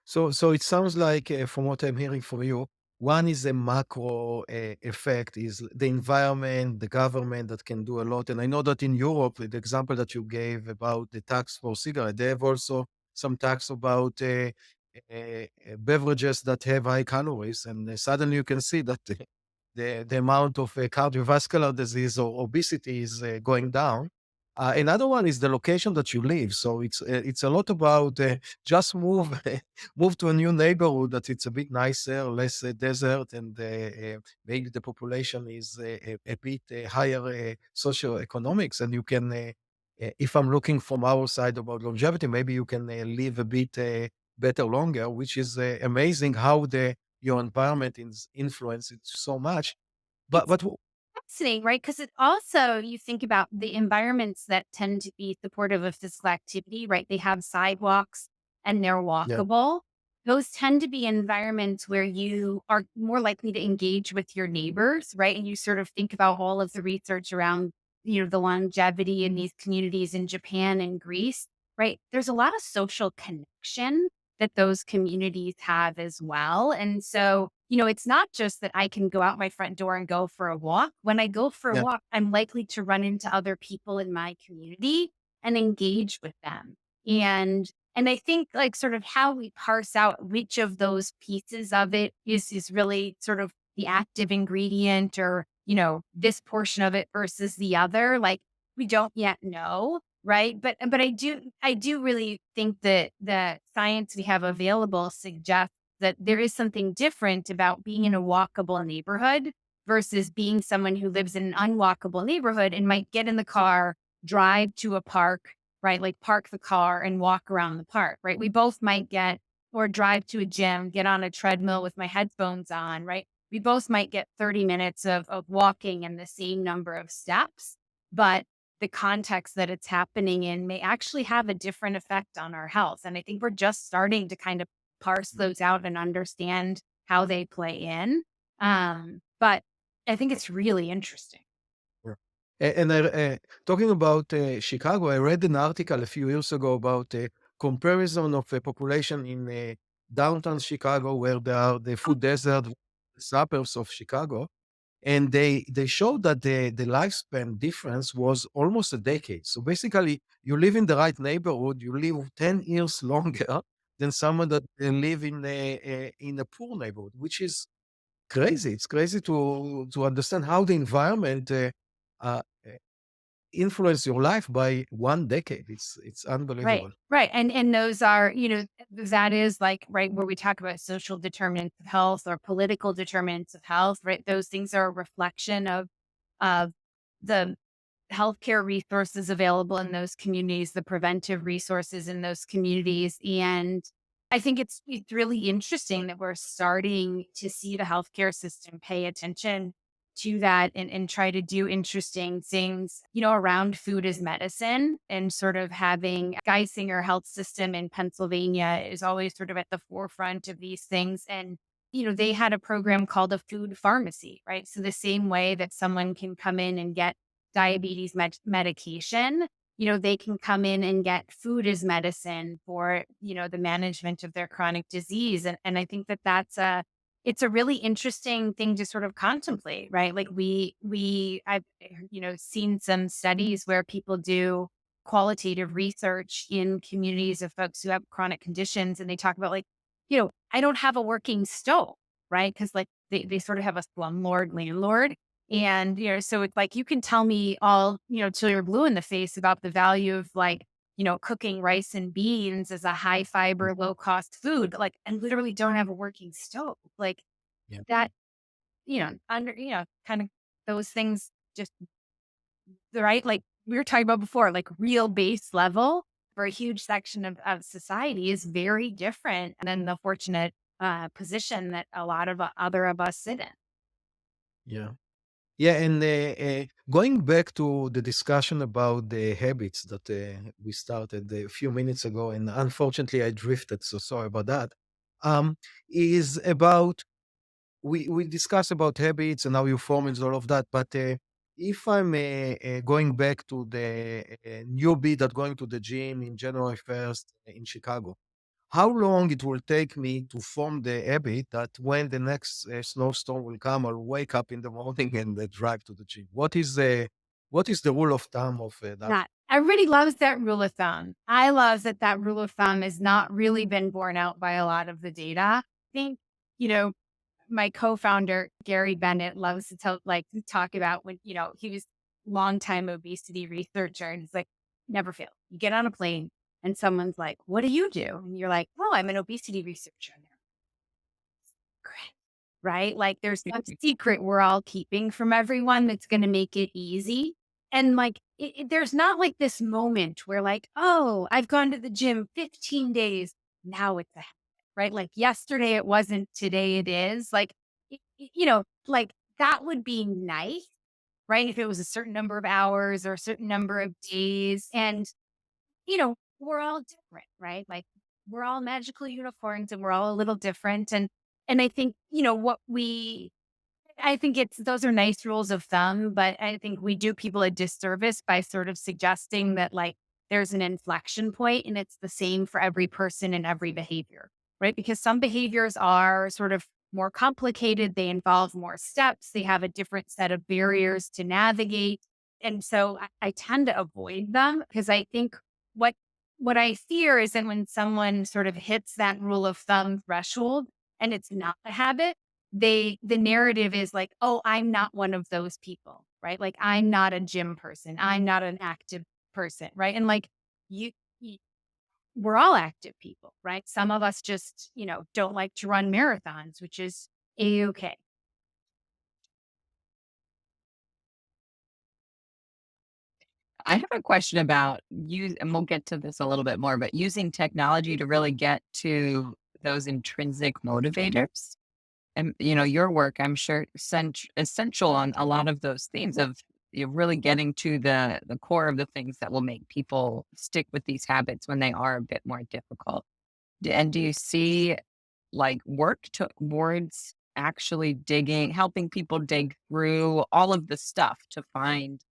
So it sounds like, from what I'm hearing from you, one is a macro effect, is the environment, the government that can do a lot. And I know that in Europe, the example that you gave about the tax for cigarette, they have also some tax about beverages that have high calories, and suddenly you can see that the amount of cardiovascular disease or obesity is going down. Another one is the location that you live. So it's a lot about just move move to a new neighborhood that it's a bit nicer, less desert, and maybe the population is a bit higher socioeconomics, and you can. If I'm looking from our side about longevity, maybe you can live a bit better longer, which is amazing how the your environment is influence it so much. But It's but fascinating, right? Because it also, you think about the environments that tend to be supportive of physical activity, right? They have sidewalks and they're yeah, walkable. Those tend to be environments where you are more likely to engage with your neighbors, right? And you sort of think about all of the research around, the longevity in these communities in Japan and Greece, right? There's a lot of social connection that those communities have as well. And so, it's not just that I can go out my front door and go for a walk. When I go for a yeah. walk, I'm likely to run into other people in my community and engage with them. And I think like sort of how we parse out which of those pieces of it is really sort of the active ingredient or, this portion of it versus the other. Like we don't yet know. Right. But I do really think that the science we have available suggests that there is something different about being in a walkable neighborhood versus being someone who lives in an unwalkable neighborhood and might get in the car, drive to a park, right? Like park the car and walk around the park, right? We both might get or drive to a gym, get on a treadmill with my headphones on, right? We both might get 30 minutes of walking and the same number of steps, but the context that it's happening in may actually have a different effect on our health. And I think we're just starting to kind of parse those out and understand how they play in. But I think it's really interesting. Yeah. And talking about Chicago, I read an article a few years ago about a comparison of a population in downtown Chicago, where there are the food desert suburbs of Chicago, and they showed that the lifespan difference was almost a decade. So basically, you live in the right neighborhood, you live 10 years longer than someone that live in a poor neighborhood, which is crazy. It's crazy to understand how the environment uh, uh, influence your life by 1 decade. It's Right. unbelievable. Right. And those are, that is like right where we talk about social determinants of health or political determinants of health, right? Those things are a reflection of the healthcare resources available in those communities, the preventive resources in those communities. And I think it's really interesting that we're starting to see the healthcare system pay attention to that and try to do interesting things, around food as medicine and sort of having Geisinger Health System in Pennsylvania is always sort of at the forefront of these things. And, they had a program called a food pharmacy, right? So the same way that someone can come in and get diabetes medication, they can come in and get food as medicine for, the management of their chronic disease. And I think that it's a really interesting thing to sort of contemplate, right? Like I've, seen some studies where people do qualitative research in communities of folks who have chronic conditions. And they talk about like, I don't have a working stove, right? Cause like they sort of have a slumlord landlord. And, so it's like, you can tell me all, till you're blue in the face about the value of like, cooking rice and beans as a high fiber, low cost food, but like, I literally don't have a working stove. Like Yeah. that, kind of those things just, right? Like we were talking about before, like real base level for a huge section of society is very different than the fortunate position that a lot of other of us sit in. Yeah. Yeah, and going back to the discussion about the habits that we started a few minutes ago, and unfortunately I drifted, so sorry about that. Is about we discussed about habits and how you form and all of that, but if I'm going back to the newbie that going to the gym in January 1st in Chicago, how long it will take me to form the habit that when the next snowstorm will come, I'll wake up in the morning and drive to the gym? What is the rule of thumb of that? Not everybody loves that rule of thumb. I love that rule of thumb has not really been borne out by a lot of the data. I think, you know, my co-founder, Gary Bennett, loves to talk about when, he was longtime obesity researcher and he's like, never fail. You get on a plane and someone's like, what do you do? And you're like, oh, I'm an obesity researcher. And they're great. Right? Like there's some secret we're all keeping from everyone that's going to make it easy. And like, there's not like this moment where like, oh, I've gone to the gym 15 days. Now it's a habit, right? Like yesterday it wasn't, today it is. Like, like that would be nice, right? If it was a certain number of hours or a certain number of days. And, we're all different, right? Like we're all magical unicorns and we're all a little different. And I think, I think those are nice rules of thumb, but I think we do people a disservice by sort of suggesting that like there's an inflection point and it's the same for every person and every behavior, right? Because some behaviors are sort of more complicated. They involve more steps. They have a different set of barriers to navigate. And so I tend to avoid them because I think what I fear is that when someone sort of hits that rule of thumb threshold and it's not a habit, the narrative is like, oh, I'm not one of those people, right? Like I'm not a gym person. I'm not an active person, right? And like you, you we're all active people, right? Some of us just, don't like to run marathons, which is a-okay. I have a question about use, and we'll get to this a little bit more, but using technology to really get to those intrinsic motivators. And your work, I'm sure, essential on a lot of those themes of really getting to the core of the things that will make people stick with these habits when they are a bit more difficult. And do you see like work towards actually helping people dig through all of the stuff to find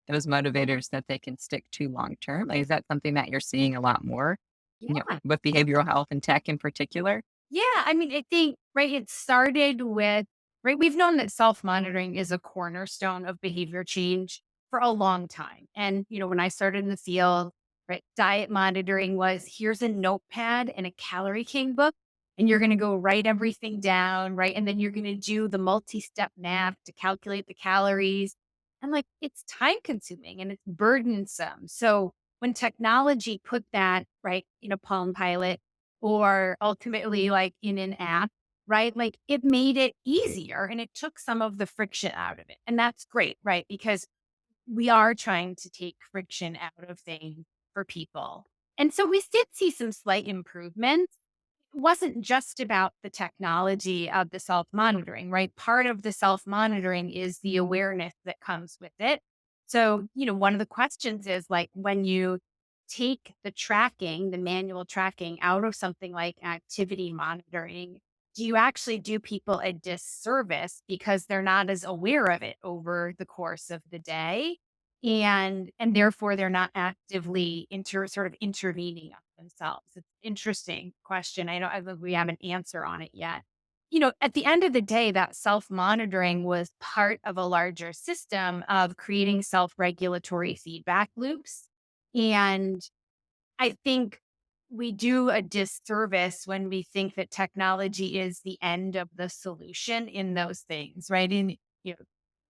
those motivators that they can stick to long term? Like, is that something that you're seeing a lot more, Yeah. with behavioral health and tech in particular? Yeah. I mean, I think, right, it started with, right, we've known that self monitoring is a cornerstone of behavior change for a long time. And, when I started in the field, right, diet monitoring was here's a notepad and a Calorie King book, and you're going to go write everything down, right? And then you're going to do the multi step math to calculate the calories. And like, it's time consuming and it's burdensome. So when technology put that, right, in a Palm Pilot, or ultimately like in an app, right? Like it made it easier and it took some of the friction out of it. And that's great, right? Because we are trying to take friction out of things for people. And so we did see some slight improvements. It wasn't just about the technology of the self monitoring, right? Part of the self monitoring is the awareness that comes with it. So, one of the questions is like when you take the tracking, the manual tracking out of something like activity monitoring, do you actually do people a disservice because they're not as aware of it over the course of the day? And therefore they're not actively sort of intervening on themselves. It's an interesting question. I don't think we have an answer on it yet. At the end of the day, that self-monitoring was part of a larger system of creating self-regulatory feedback loops. And I think we do a disservice when we think that technology is the end of the solution in those things, right? In you know,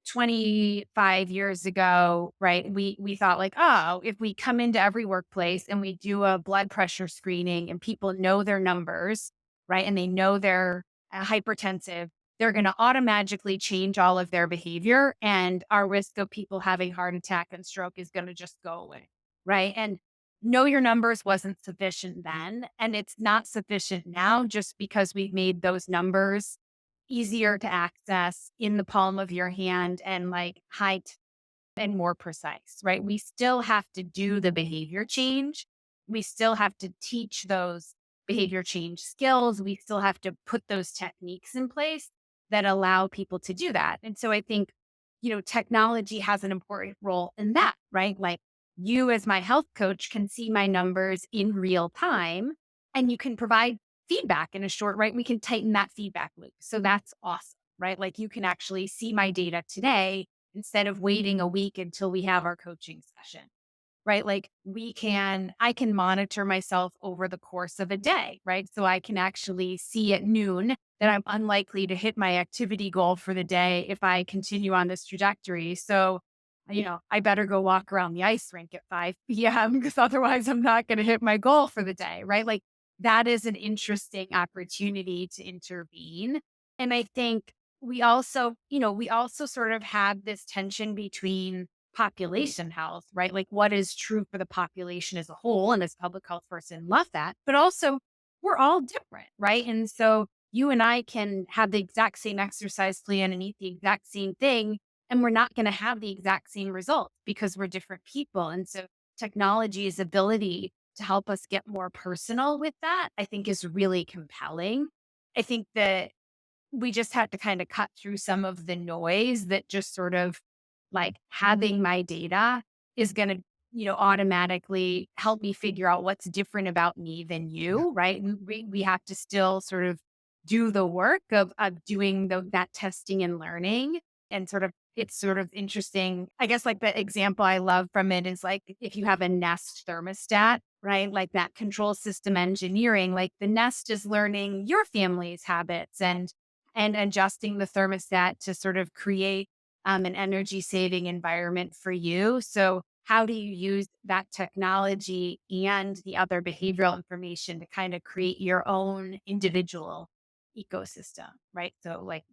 25 years ago, right? We thought like, oh, if we come into every workplace and we do a blood pressure screening and people know their numbers, right? And they know they're hypertensive, they're going to automatically change all of their behavior and our risk of people having heart attack and stroke is going to just go away, right? And know your numbers wasn't sufficient then, and it's not sufficient now just because we've made those numbers easier to access in the palm of your hand and like height and more precise, right? We still have to do the behavior change. We still have to teach those behavior change skills. We still have to put those techniques in place that allow people to do that. And so I think, technology has an important role in that, right? Like you, as my health coach, can see my numbers in real time and you can provide feedback in a short, right? We can tighten that feedback loop. So that's awesome, right? Like you can actually see my data today instead of waiting a week until we have our coaching session, right? Like I can monitor myself over the course of a day, right? So I can actually see at noon that I'm unlikely to hit my activity goal for the day if I continue on this trajectory. So, I better go walk around the ice rink at 5 p.m. because otherwise I'm not going to hit my goal for the day, right? Like that is an interesting opportunity to intervene. And I think we also sort of have this tension between population health, right? Like what is true for the population as a whole. And as a public health person, love that. But also we're all different, right? And so you and I can have the exact same exercise plan and eat the exact same thing. And we're not going to have the exact same results because we're different people. And so technology's ability to help us get more personal with that, I think is really compelling. I think that we just had to kind of cut through some of the noise that just sort of like having my data is going to, automatically help me figure out what's different about me than Yeah. you, right? And we have to still sort of do the work of doing that testing and learning and it's sort of interesting. I guess like the example I love from it is like if you have a Nest thermostat, right? Like that control system engineering, like the Nest is learning your family's habits and and adjusting the thermostat to sort of create an energy saving environment for you. So how do you use that technology and the other behavioral information to kind of create your own individual ecosystem, right? So like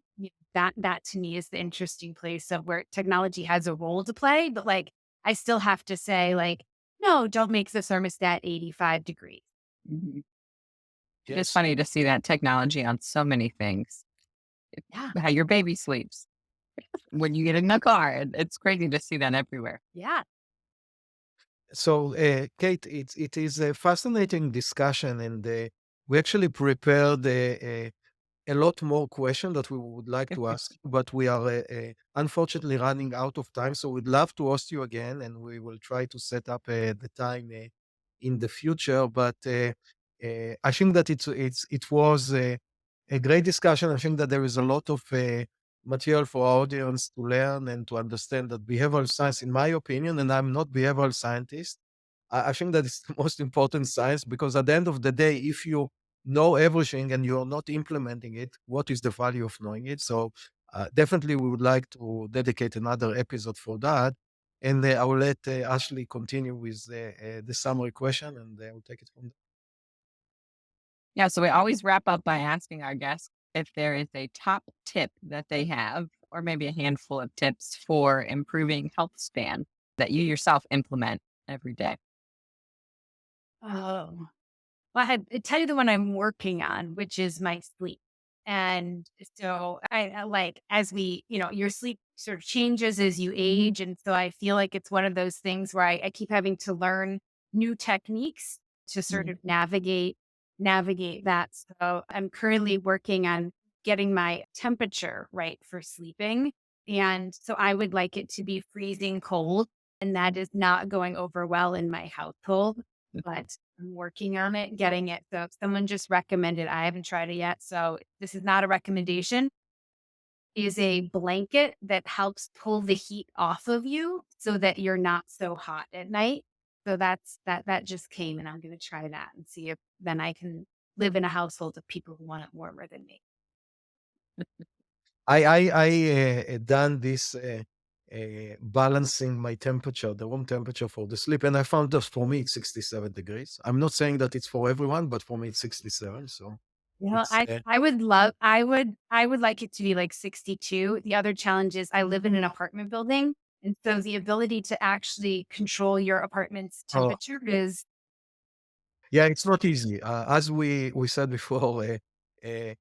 that to me is the interesting place of where technology has a role to play, but like I still have to say like, no, don't make the thermostat 85 degrees. Mhm. It's Yes. funny to see that technology on so many things. Yeah. How your baby sleeps when you get in the car. It's crazy to see that everywhere. Yeah. So, Kate, it is a fascinating discussion, and we actually prepared a lot more questions that we would like to ask, but we are unfortunately running out of time. So we'd love to host you again, and we will try to set up the time in the future. But I think that it was a great discussion. I think that there is a lot of material for our audience to learn and to understand that behavioral science, in my opinion, and I'm not behavioral scientist, I think that is the most important science, because at the end of the day, if you know everything and you're not implementing it, what is the value of knowing it? So definitely we would like to dedicate another episode for that. And I will let Ashley continue with the summary question, and we'll take it from there. Yeah, so we always wrap up by asking our guests if there is a top tip that they have, or maybe a handful of tips for improving health span that you yourself implement every day. Oh, well, I tell you the one I'm working on, which is my sleep. And so I like as we, your sleep sort of changes as you age. And so I feel like it's one of those things where I keep having to learn new techniques to sort Mhm. of navigate that. So I'm currently working on getting my temperature right for sleeping. And so I would like it to be freezing cold. And that is not going over well in my household, but I'm working on it, getting it. So if someone just recommended, I haven't tried it yet. So this is not a recommendation, is a blanket that helps pull the heat off of you so that you're not so hot at night. So that just came, and I'm going to try that and see if then I can live in a household of people who want it warmer than me. I done this balancing my temperature, the room temperature for the sleep, and I found that for me it's 67 degrees. I'm not saying that it's for everyone, but for me it's 67. So Well, it's I would like it to be like 62. The other challenge is I live in an apartment building. And so the ability to actually control your apartment's oh, temperature is, yeah, it's not easy. As we said before, uh,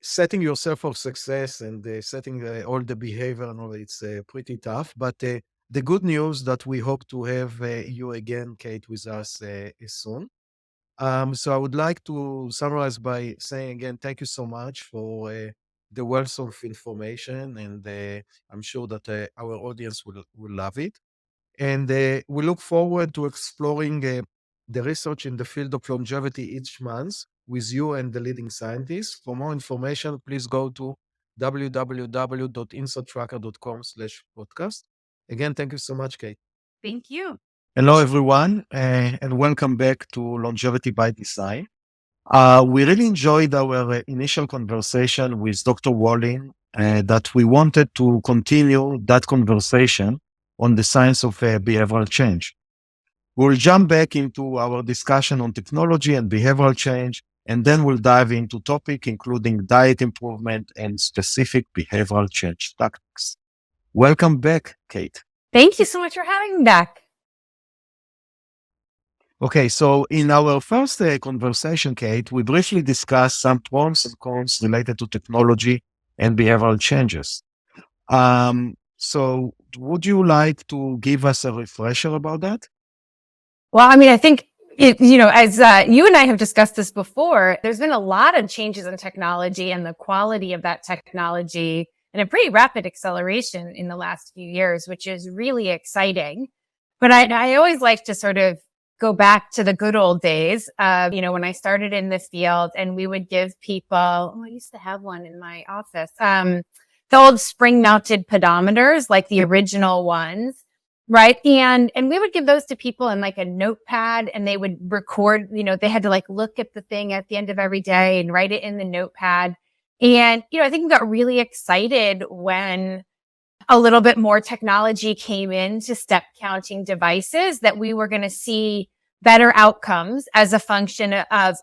setting yourself for success and setting all the behavior and all, it's pretty tough. But the good news that we hope to have you again, Kate, with us soon. So I would like to summarize by saying again, thank you so much for the wealth of information, and I'm sure that our audience will love it. And we look forward to exploring the research in the field of longevity each month with you and the leading scientists. For more information, please go to www.insidetracker.com/podcast. Again, thank you so much, Kate. thank you. Hello, everyone, and welcome back to Longevity by Design. We really enjoyed our initial conversation with Dr. Wallin, that we wanted to continue that conversation on the science of behavioral change. We'll jump back into our discussion on technology and behavioral change, and then we'll dive into topic including diet improvement and specific behavioral change tactics. Welcome back, Kate. Thank you so much for having me back. Okay, so in our first conversation, Kate, we briefly discussed some pros and cons related to technology and behavioral changes. So would you like to give us a refresher about that? Well, I mean, I think as you and I have discussed this before, there's been a lot of changes in technology and the quality of that technology and a pretty rapid acceleration in the last few years, which is really exciting. But I always like to sort of go back to the good old days, when I started in this field, and we would give people, I used to have one in my office, the old spring mounted pedometers, like the original ones. Right. And we would give those to people in like a notepad, and they would record, they had to like look at the thing at the end of every day and write it in the notepad. And, I think we got really excited when a little bit more technology came into step counting devices, that we were going to see better outcomes as a function of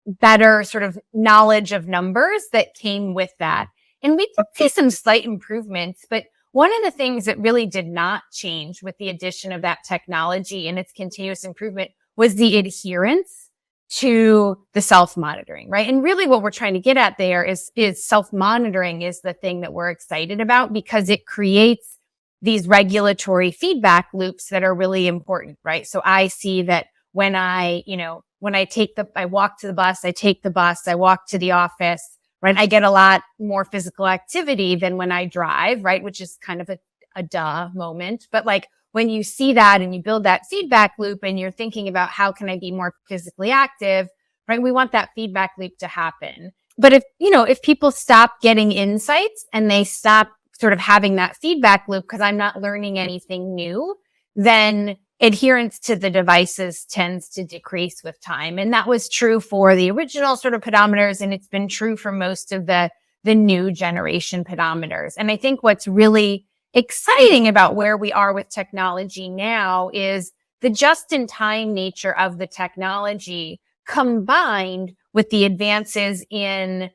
better sort of knowledge of numbers that came with that. And we did see some slight improvements, but one of the things that really did not change with the addition of that technology and its continuous improvement was the adherence to the self-monitoring, right? And really what we're trying to get at there is self-monitoring is the thing that we're excited about, because it creates these regulatory feedback loops that are really important, right? So I see that when I walk to the bus, I take the bus, I walk to the office, right? I get a lot more physical activity than when I drive, right? Which is kind of a duh moment. But like when you see that and you build that feedback loop and you're thinking about how can I be more physically active, right? We want that feedback loop to happen. But if people stop getting insights and they stop sort of having that feedback loop because I'm not learning anything new, then adherence to the devices tends to decrease with time. And that was true for the original sort of pedometers, and it's been true for most of the new generation pedometers. And I think what's really exciting about where we are with technology now is the just-in-time nature of the technology combined with the advances in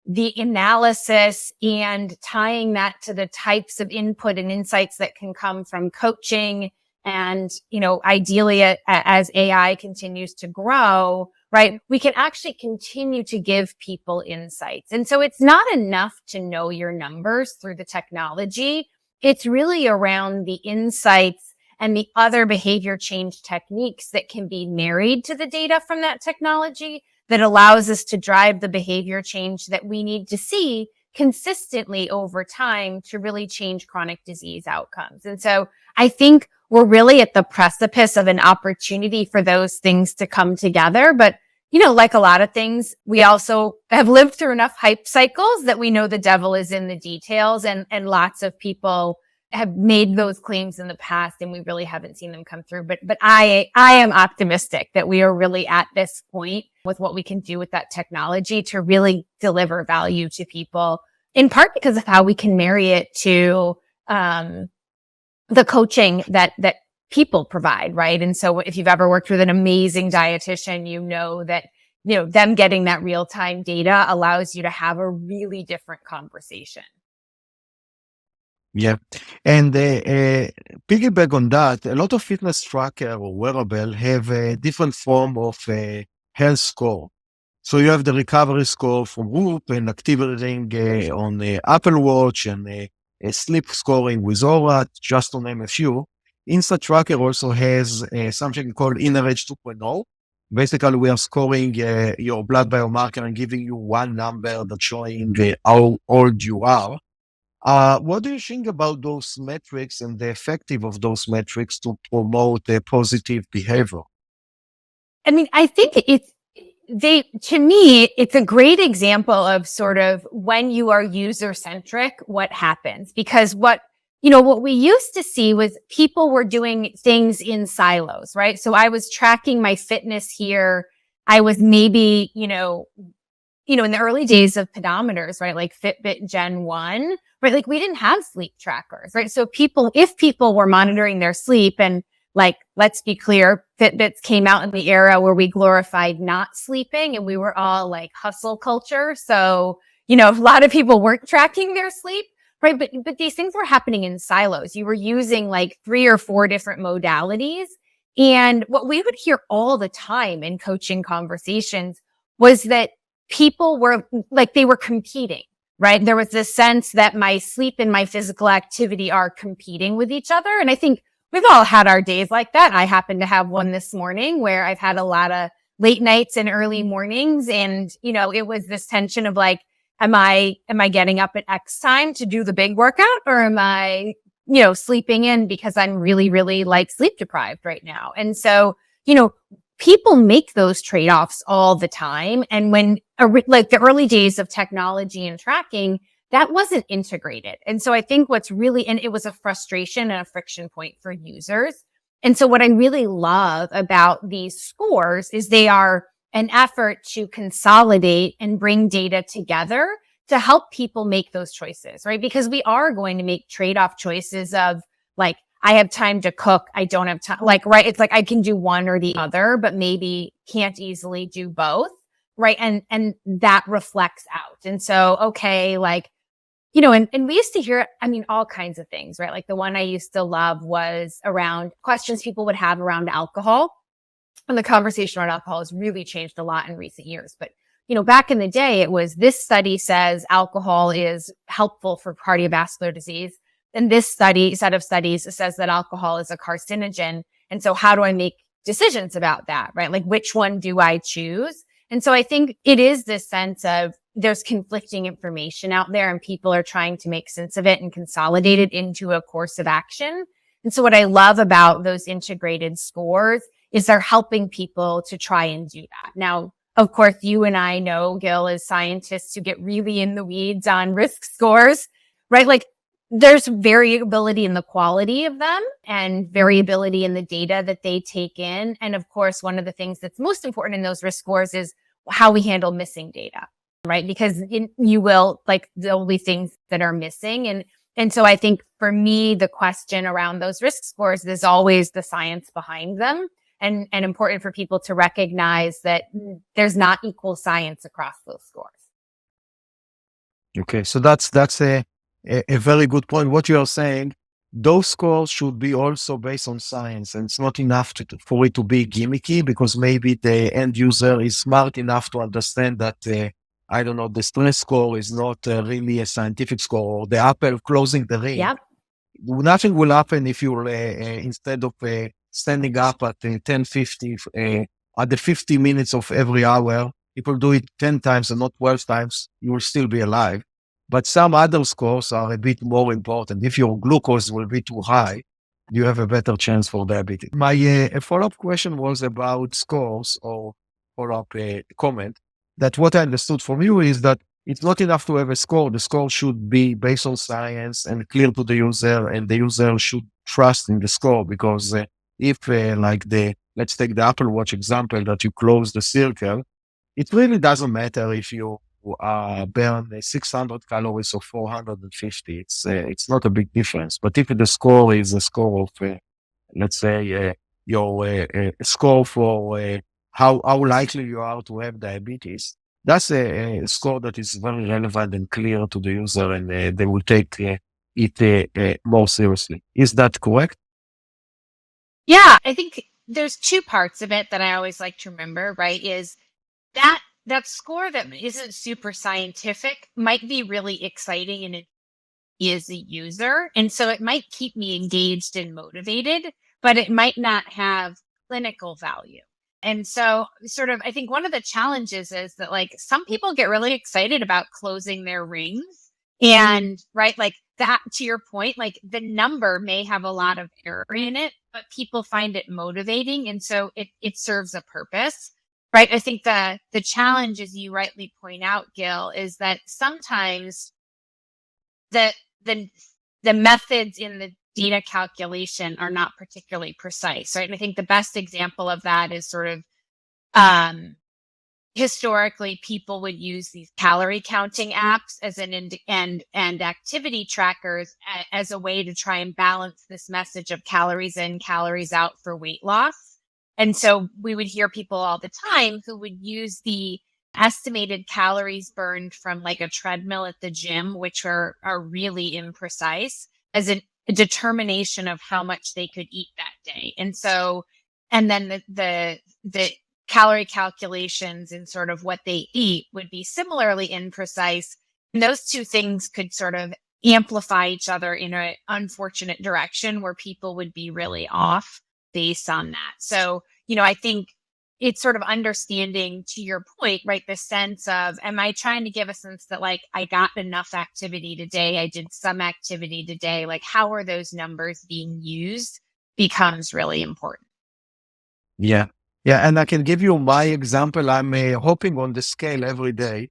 the analysis and tying that to the types of input and insights that can come from coaching. And, ideally as AI continues to grow, right, we can actually continue to give people insights. And so it's not enough to know your numbers through the technology. It's really around the insights and the other behavior change techniques that can be married to the data from that technology that allows us to drive the behavior change that we need to see consistently over time to really change chronic disease outcomes. And so I think we're really at the precipice of an opportunity for those things to come together. But, like a lot of things, we also have lived through enough hype cycles that we know the devil is in the details, and lots of people have made those claims in the past and we really haven't seen them come through. But I am optimistic that we are really at this point with what we can do with that technology to really deliver value to people, in part because of how we can marry it to, the coaching that people provide, right? And so if you've ever worked with an amazing dietitian, that, them getting that real-time data allows you to have a really different conversation. Yeah. And piggyback on that, a lot of fitness tracker or wearable have a different form of health score. So you have the recovery score from Whoop and activity ring on the Apple Watch and a sleep scoring with Aura, just to name a few. Insta Tracker also has something called InnerEdge 2.0. Basically, we are scoring your blood biomarker and giving you one number that's showing how old you are. What do you think about those metrics and the effective of those metrics to promote a positive behavior? I mean, I think to me, it's a great example of sort of when you are user-centric, what happens. Because what we used to see was people were doing things in silos, right? So I was tracking my fitness here. I was maybe, in the early days of pedometers, right? Like Fitbit Gen 1, right? Like we didn't have sleep trackers, right? So if people were monitoring their sleep, and like, let's be clear, Fitbits came out in the era where we glorified not sleeping and we were all like hustle culture. So, a lot of people weren't tracking their sleep, right? But these things were happening in silos. You were using like 3 or 4 different modalities. And what we would hear all the time in coaching conversations was that people were like, they were competing, right? There was this sense that my sleep and my physical activity are competing with each other. And I think we've all had our days like that. I happen to have one this morning where I've had a lot of late nights and early mornings. And, it was this tension of like, am I getting up at X time to do the big workout, or am I, sleeping in because I'm really, really like sleep deprived right now? And so, people make those trade-offs all the time. And when like the early days of technology and tracking, that wasn't integrated. And so I think and it was a frustration and a friction point for users. And so what I really love about these scores is they are an effort to consolidate and bring data together to help people make those choices, right? Because we are going to make trade-off choices of like, I have time to cook. I don't have time. Like, right. It's like I can do one or the other, but maybe can't easily do both. Right. And that reflects out. And so, okay, like, and we used to hear, all kinds of things, right? Like the one I used to love was around questions people would have around alcohol. And the conversation around alcohol has really changed a lot in recent years. But, back in the day, it was this study says alcohol is helpful for cardiovascular disease. And this set of studies says that alcohol is a carcinogen. And so how do I make decisions about that, right? Like which one do I choose? And so I think it is this sense of there's conflicting information out there and people are trying to make sense of it and consolidate it into a course of action. And so what I love about those integrated scores is they're helping people to try and do that. Now, of course, you and I know, Gil, as scientists who get really in the weeds on risk scores, right? Like there's variability in the quality of them and variability in the data that they take in. And of course, one of the things that's most important in those risk scores is how we handle missing data, right? Because there'll be things that are missing. And so I think for me, the question around those risk scores is always the science behind them and important for people to recognize that there's not equal science across those scores. Okay, so that's a very good point. What you are saying, those scores should be also based on science, and it's not enough for it to be gimmicky because maybe the end user is smart enough to understand that, I don't know, the stress score is not really a scientific score, or the apple closing the ring. Yep. Nothing will happen if you instead of standing up at 10:50 at the 50 minutes of every hour, people do it 10 times and not 12 times, you will still be alive. But some other scores are a bit more important. If your glucose will be too high, you have a better chance for diabetes. My follow-up question was about scores or follow-up comment that what I understood from you is that it's not enough to have a score. The score should be based on science and clear to the user, and the user should trust in the score because if let's take the Apple Watch example that you close the circle, it really doesn't matter if you burn 600 calories or 450. It's not a big difference. But if the score is a score of, let's say, your score for how likely you are to have diabetes, that's a score that is very relevant and clear to the user, and they will take it more seriously. Is that correct? Yeah, I think there's two parts of it that I always like to remember, right? Is that score that isn't super scientific might be really exciting and it is a user. And so it might keep me engaged and motivated, but it might not have clinical value. And so I think one of the challenges is that like some people get really excited about closing their rings and right, like that to your point, like the number may have a lot of error in it, but people find it motivating. And so it serves a purpose. Right. I think the challenge, as you rightly point out, Gil, is that sometimes the methods in the data calculation are not particularly precise. Right. And I think the best example of that is historically people would use these calorie counting apps as and activity trackers as a way to try and balance this message of calories in, calories out for weight loss. And so we would hear people all the time who would use the estimated calories burned from like a treadmill at the gym, which are really imprecise, as a determination of how much they could eat that day. And so, and then the calorie calculations and sort of what they eat would be similarly imprecise. And those two things could sort of amplify each other in an unfortunate direction where people would be really off based on that. So, I think it's sort of understanding, to your point, right, the sense of, am I trying to give a sense that like I got enough activity today, I did some activity today, like how are those numbers being used becomes really important. Yeah. And I can give you my example. I'm hopping on the scale every day.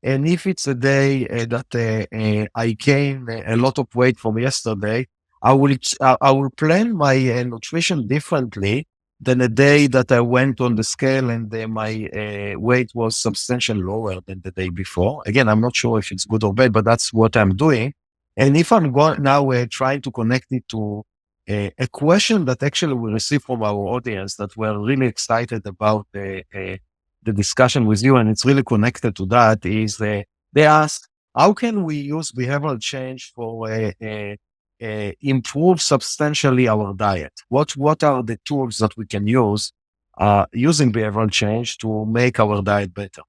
And if it's a day that I gain a lot of weight from yesterday, I will plan my nutrition differently than a day that I went on the scale and my weight was substantially lower than the day before. Again, I'm not sure if it's good or bad, but that's what I'm doing. And if I'm going now trying to connect it to a question that actually we received from our audience that we're really excited about the discussion with you, and it's really connected to that, is they ask, how can we use behavioral change for improve substantially our diet? What are the tools that we can use using behavioral change to make our diet better?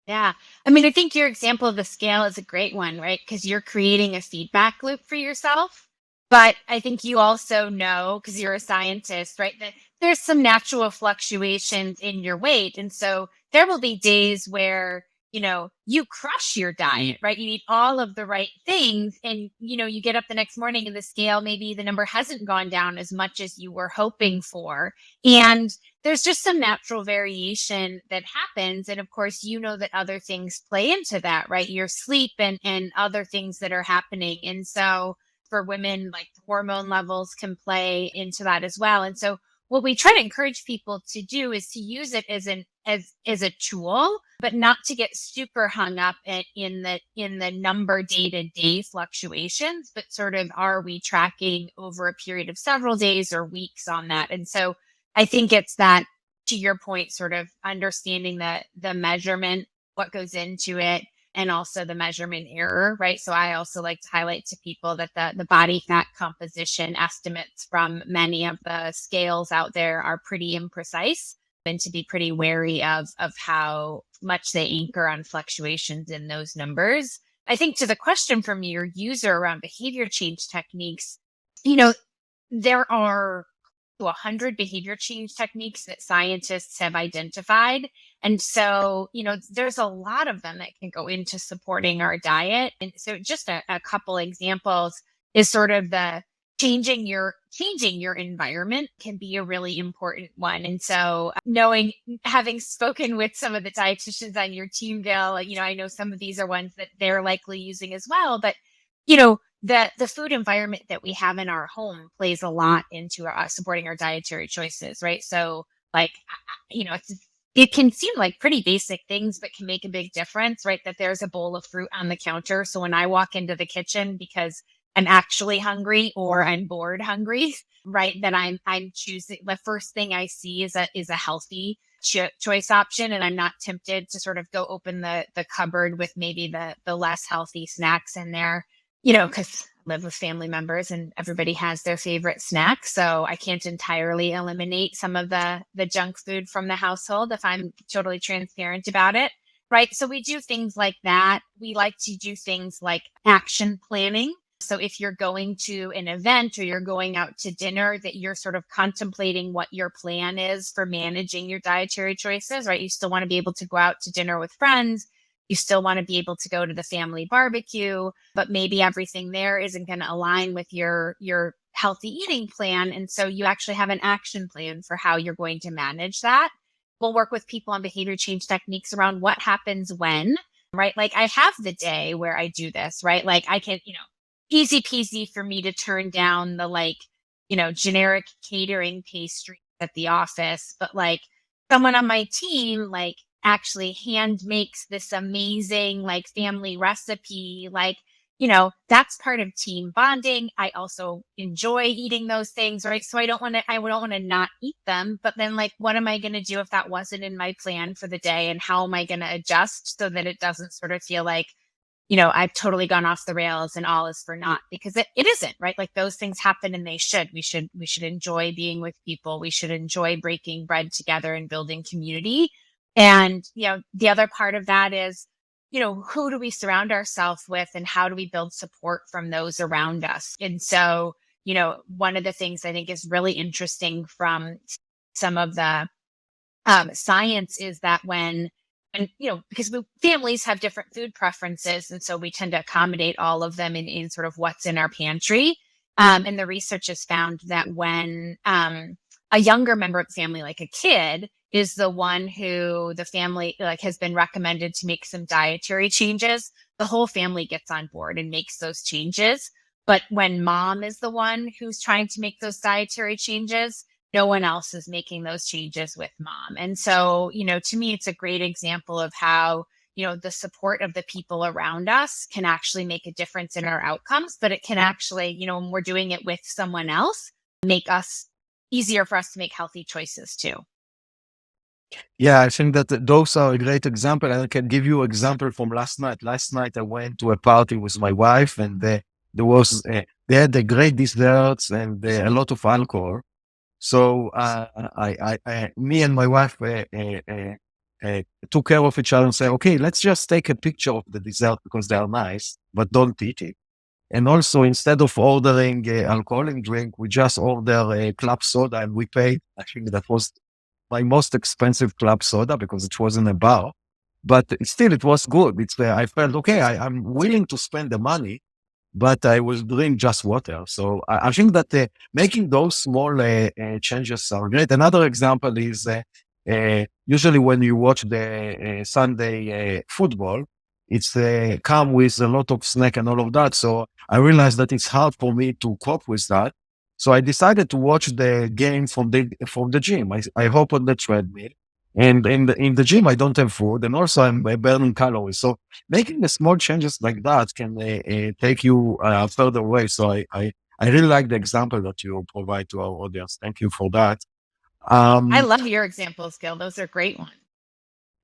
Yeah. I mean, I think your example of the scale is a great one, right? Because you're creating a feedback loop for yourself. But I think you also know, because you're a scientist, right, that there's some natural fluctuations in your weight. And so there will be days where, you crush your diet, right? You eat all of the right things. And, you get up the next morning and the scale, maybe the number hasn't gone down as much as you were hoping for. And there's just some natural variation that happens. And of course, you know that other things play into that, right? Your sleep and other things that are happening. And so for women, like hormone levels can play into that as well. And so what we try to encourage people to do is to use it as a tool, but not to get super hung up in the number day-to-day fluctuations, but sort of, are we tracking over a period of several days or weeks on that? And so I think it's that, to your point, sort of understanding the measurement, what goes into it, and also the measurement error, right? So I also like to highlight to people that the body fat composition estimates from many of the scales out there are pretty imprecise, and to be pretty wary of how much they anchor on fluctuations in those numbers. I think to the question from your user around behavior change techniques, there are 100 behavior change techniques that scientists have identified. And so, there's a lot of them that can go into supporting our diet. And so just a couple examples is sort of the changing your environment can be a really important one. And so having spoken with some of the dietitians on your team, Gail, I know some of these are ones that they're likely using as well, but the food environment that we have in our home plays a lot into supporting our dietary choices, right? So it can seem like pretty basic things, but can make a big difference, right? That there's a bowl of fruit on the counter. So when I walk into the kitchen because I'm actually hungry or I'm bored hungry, right? That I'm choosing, the first thing I see is a healthy choice option. And I'm not tempted to sort of go open the cupboard with maybe the less healthy snacks in there, because I live with family members and everybody has their favorite snack. So I can't entirely eliminate some of the junk food from the household if I'm totally transparent about it. Right. So we do things like that. We like to do things like action planning. So if you're going to an event or you're going out to dinner, that you're sort of contemplating what your plan is for managing your dietary choices, right? You still want to be able to go out to dinner with friends. You still want to be able to go to the family barbecue, but maybe everything there isn't going to align with your healthy eating plan. And so you actually have an action plan for how you're going to manage that. We'll work with people on behavior change techniques around what happens when, right? Like I have the day where I do this, right? Like I can, easy peasy for me to turn down the generic catering pastry at the office, but like someone on my team, actually hand makes this amazing family recipe, that's part of team bonding. I also enjoy eating those things, right? So I don't want to not eat them, but then what am I going to do if that wasn't in my plan for the day, and how am I going to adjust so that it doesn't sort of feel like, I've totally gone off the rails and all is for naught, because it isn't, right? Those things happen and we should enjoy being with people. We should enjoy breaking bread together and building community. And, the other part of that is, who do we surround ourselves with and how do we build support from those around us? And so, one of the things I think is really interesting from some of the science is that because families have different food preferences, and so we tend to accommodate all of them in sort of what's in our pantry. And the research has found that when a younger member of the family, like a kid, is the one who the family has been recommended to make some dietary changes, the whole family gets on board and makes those changes. But when mom is the one who's trying to make those dietary changes, no one else is making those changes with mom. And so, to me, it's a great example of how, the support of the people around us can actually make a difference in our outcomes, but it can actually, when we're doing it with someone else, make us easier for us to make healthy choices too. Yeah, I think that those are a great example. And I can give you example from last night. Last night I went to a party with my wife, and there was they had a great desserts and a lot of alcohol. So me and my wife took care of each other and said, okay, let's just take a picture of the dessert because they are nice, but don't eat it. And also, instead of ordering alcoholic drink, we just order a club soda, and we paid. I think that was my most expensive club soda because it was in a bar, but still it was good. I felt okay. I'm willing to spend the money, but I will drink just water. So I think that making those small changes are great. Another example is usually when you watch the Sunday football, it's come with a lot of snack and all of that. So I realized that it's hard for me to cope with that. So I decided to watch the game from the gym. I hop on the treadmill, and in the gym I don't have food, and also I'm burning calories. So making the small changes like that can take you further away. So I really like the example that you provide to our audience. Thank you for that. I Um, love your examples, Gil. Those are great ones.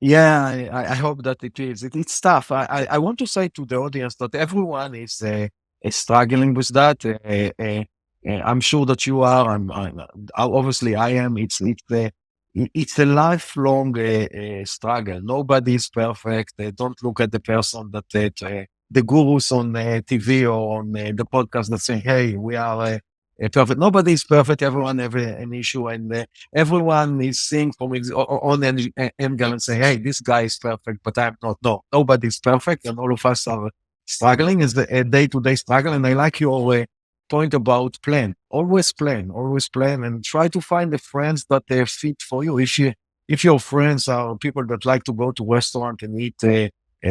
yeah, I hope that it is. It's tough. I want to say to the audience that everyone is struggling with that. I'm sure that you are. Obviously I am. It's a lifelong struggle. Nobody is perfect. Don't look at the person the gurus on TV or on the podcast that say, "Hey, we are perfect." Nobody is perfect. Everyone have an issue, and everyone is seeing from his own angle and say, "Hey, this guy is perfect, but I'm not." No, nobody is perfect, and all of us are struggling. It's a day-to-day struggle. And I like your point about always plan, and try to find the friends that fit for you. If your friends are people that like to go to restaurant and eat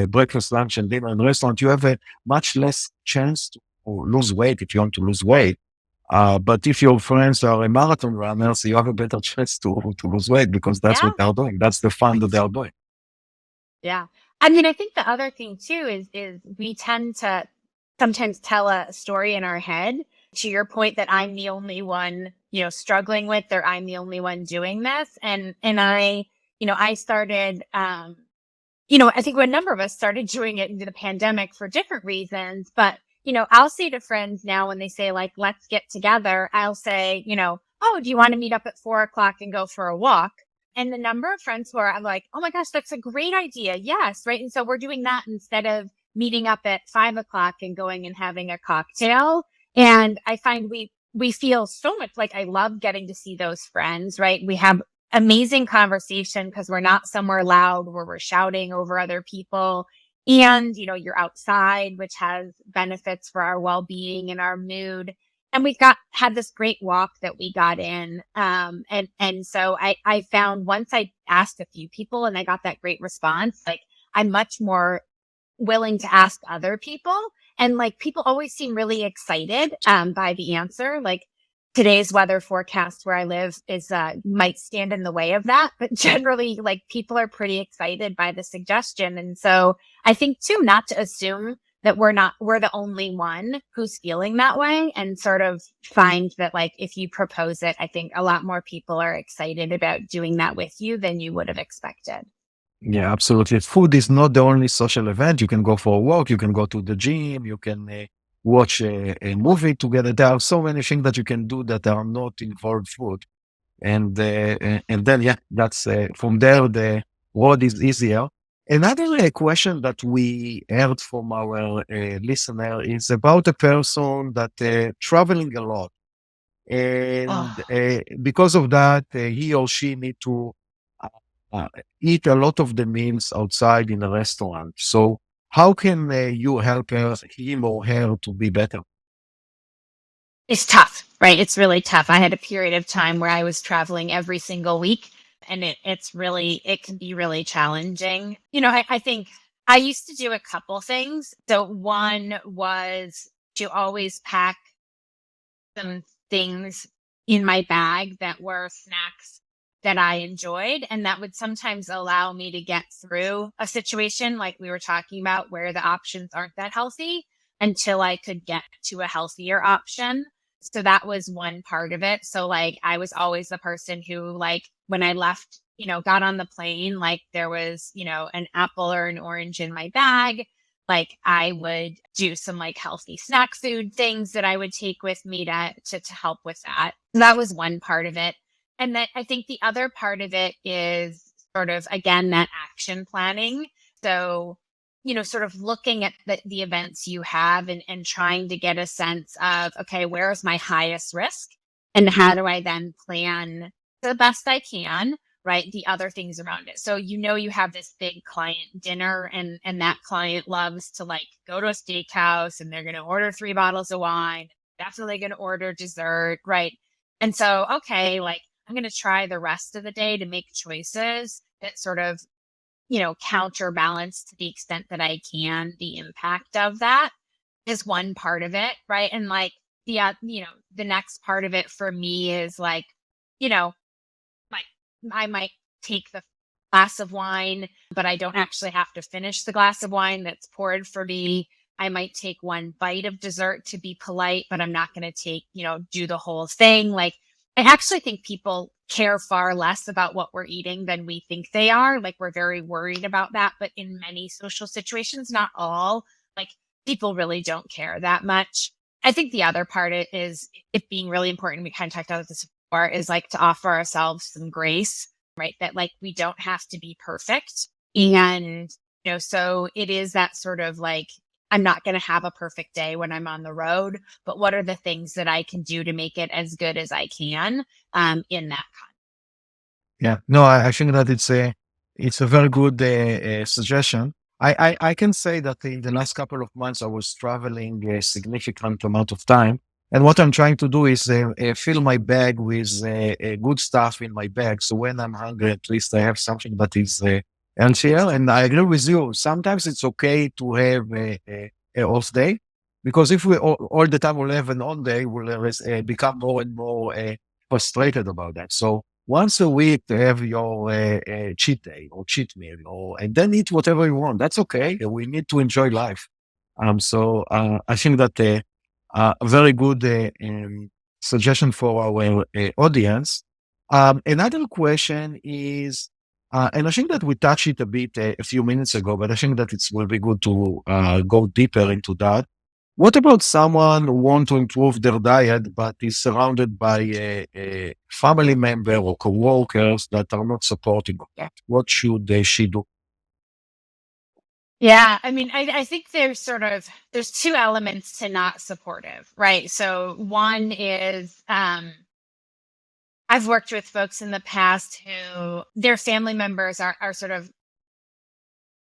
breakfast, lunch, and dinner in restaurant, you have a much less chance to lose weight if you want to lose weight. But if your friends are a marathon runners, you have a better chance to lose weight because that's what Yeah. they're doing. That's the fun that they're doing. Yeah. I mean, I think the other thing too is we tend to sometimes tell a story in our head, to your point, that I'm the only one, struggling with, or I'm the only one doing this. And I started, I think a number of us started doing it into the pandemic for different reasons, but, I'll say to friends now when they say like, let's get together, I'll say, oh, do you want to meet up at 4 o'clock and go for a walk? And the number of friends who are I'm like, oh my gosh, that's a great idea. Yes. Right. And so we're doing that instead of meeting up at 5 o'clock and going and having a cocktail. And I find we feel so much like I love getting to see those friends, right? We have amazing conversation because we're not somewhere loud where we're shouting over other people. And, you're outside, which has benefits for our well-being and our mood. And we had this great walk that we got in. And so I found once I asked a few people and I got that great response, like I'm much more willing to ask other people. And like people always seem really excited by the answer. Like today's weather forecast where I live is might stand in the way of that, but generally like people are pretty excited by the suggestion. And so I think too, not to assume that we're the only one who's feeling that way, and sort of find that like if you propose it, I think a lot more people are excited about doing that with you than you would have expected. Yeah, absolutely. Food is not the only social event. You can go for a walk, you can go to the gym, you can watch a movie together. There are so many things that you can do that are not involved food. And then, yeah, that's from there, the road is easier. Another question that we heard from our listener is about a person that traveling a lot. And Oh, because of that, he or she need to uh, uh, eat a lot of the meals outside in a restaurant. So how can you help him or her to be better? it's tough, right? It's really tough. I had a period of time where I was traveling every single week, and it can be really challenging. I think I used to do a couple things. So one was to always pack some things in my bag that were snacks that I enjoyed. And that would sometimes allow me to get through a situation like we were talking about where the options aren't that healthy until I could get to a healthier option. So that was one part of it. So like I was always the person who like when I left, got on the plane, like there was, an apple or an orange in my bag. Like I would do some like healthy snack food things that I would take with me to help with that. That was one part of it. And then I think the other part of it is sort of again that action planning. So, sort of looking at the events you have and trying to get a sense of, okay, where is my highest risk? And how do I then plan the best I can, right? The other things around it. So, you have this big client dinner and that client loves to like go to a steakhouse and they're going to order 3 bottles of wine. Definitely going to order dessert, right? And so, okay, like I'm going to try the rest of the day to make choices that sort of counterbalance to the extent that I can the impact of that is one part of it, right? And like the next part of it for me is like, like I might take the glass of wine, but I don't actually have to finish the glass of wine that's poured for me. I might take one bite of dessert to be polite, but I'm not going to take, do the whole thing. Like I actually think people care far less about what we're eating than we think they are. Like we're very worried about that. But in many social situations, not all, like people really don't care that much. I think the other part is it being really important. We kind of talked about this before is like to offer ourselves some grace, right? That like we don't have to be perfect. And, so it is that sort of like, I'm not going to have a perfect day when I'm on the road, but what are the things that I can do to make it as good as I can in that Yeah, no, I think that it's a very good suggestion. I can say that in the last couple of months I was traveling a significant amount of time, and what I'm trying to do is fill my bag with good stuff in my bag. So when I'm hungry, at least I have something that is healthier. And I agree with you. Sometimes it's okay to have a off day, because if we all the time will have an on day, we'll become more and more frustrated about that. So once a week to have your cheat day or cheat meal, and then eat whatever you want. That's okay. We need to enjoy life. So I think that a very good suggestion for our audience. Another question is, and I think that we touched it a bit a few minutes ago, but I think that it will be good to go deeper into that. What about someone who want to improve their diet, but is surrounded by a family member or coworkers that are not supporting of that? What should she do? Yeah, I mean, I think there's two elements to not supportive, right? So one is I've worked with folks in the past who their family members are sort of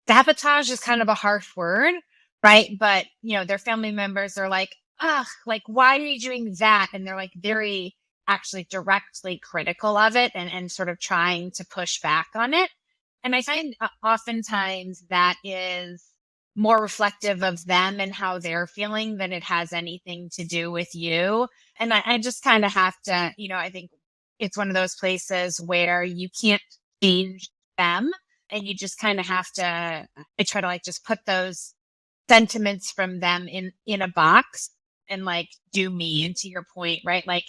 sabotage is kind of a harsh word, right? But their family members are like, ugh, like why are you doing that? And they're like very actually directly critical of it and sort of trying to push back on it. And I find oftentimes that is more reflective of them and how they're feeling than it has anything to do with you. And I just kind of have to, I think it's one of those places where you can't change them and you just kind of have to, I try to like just put those sentiments from them in a box and like do me. And to your point, right? Like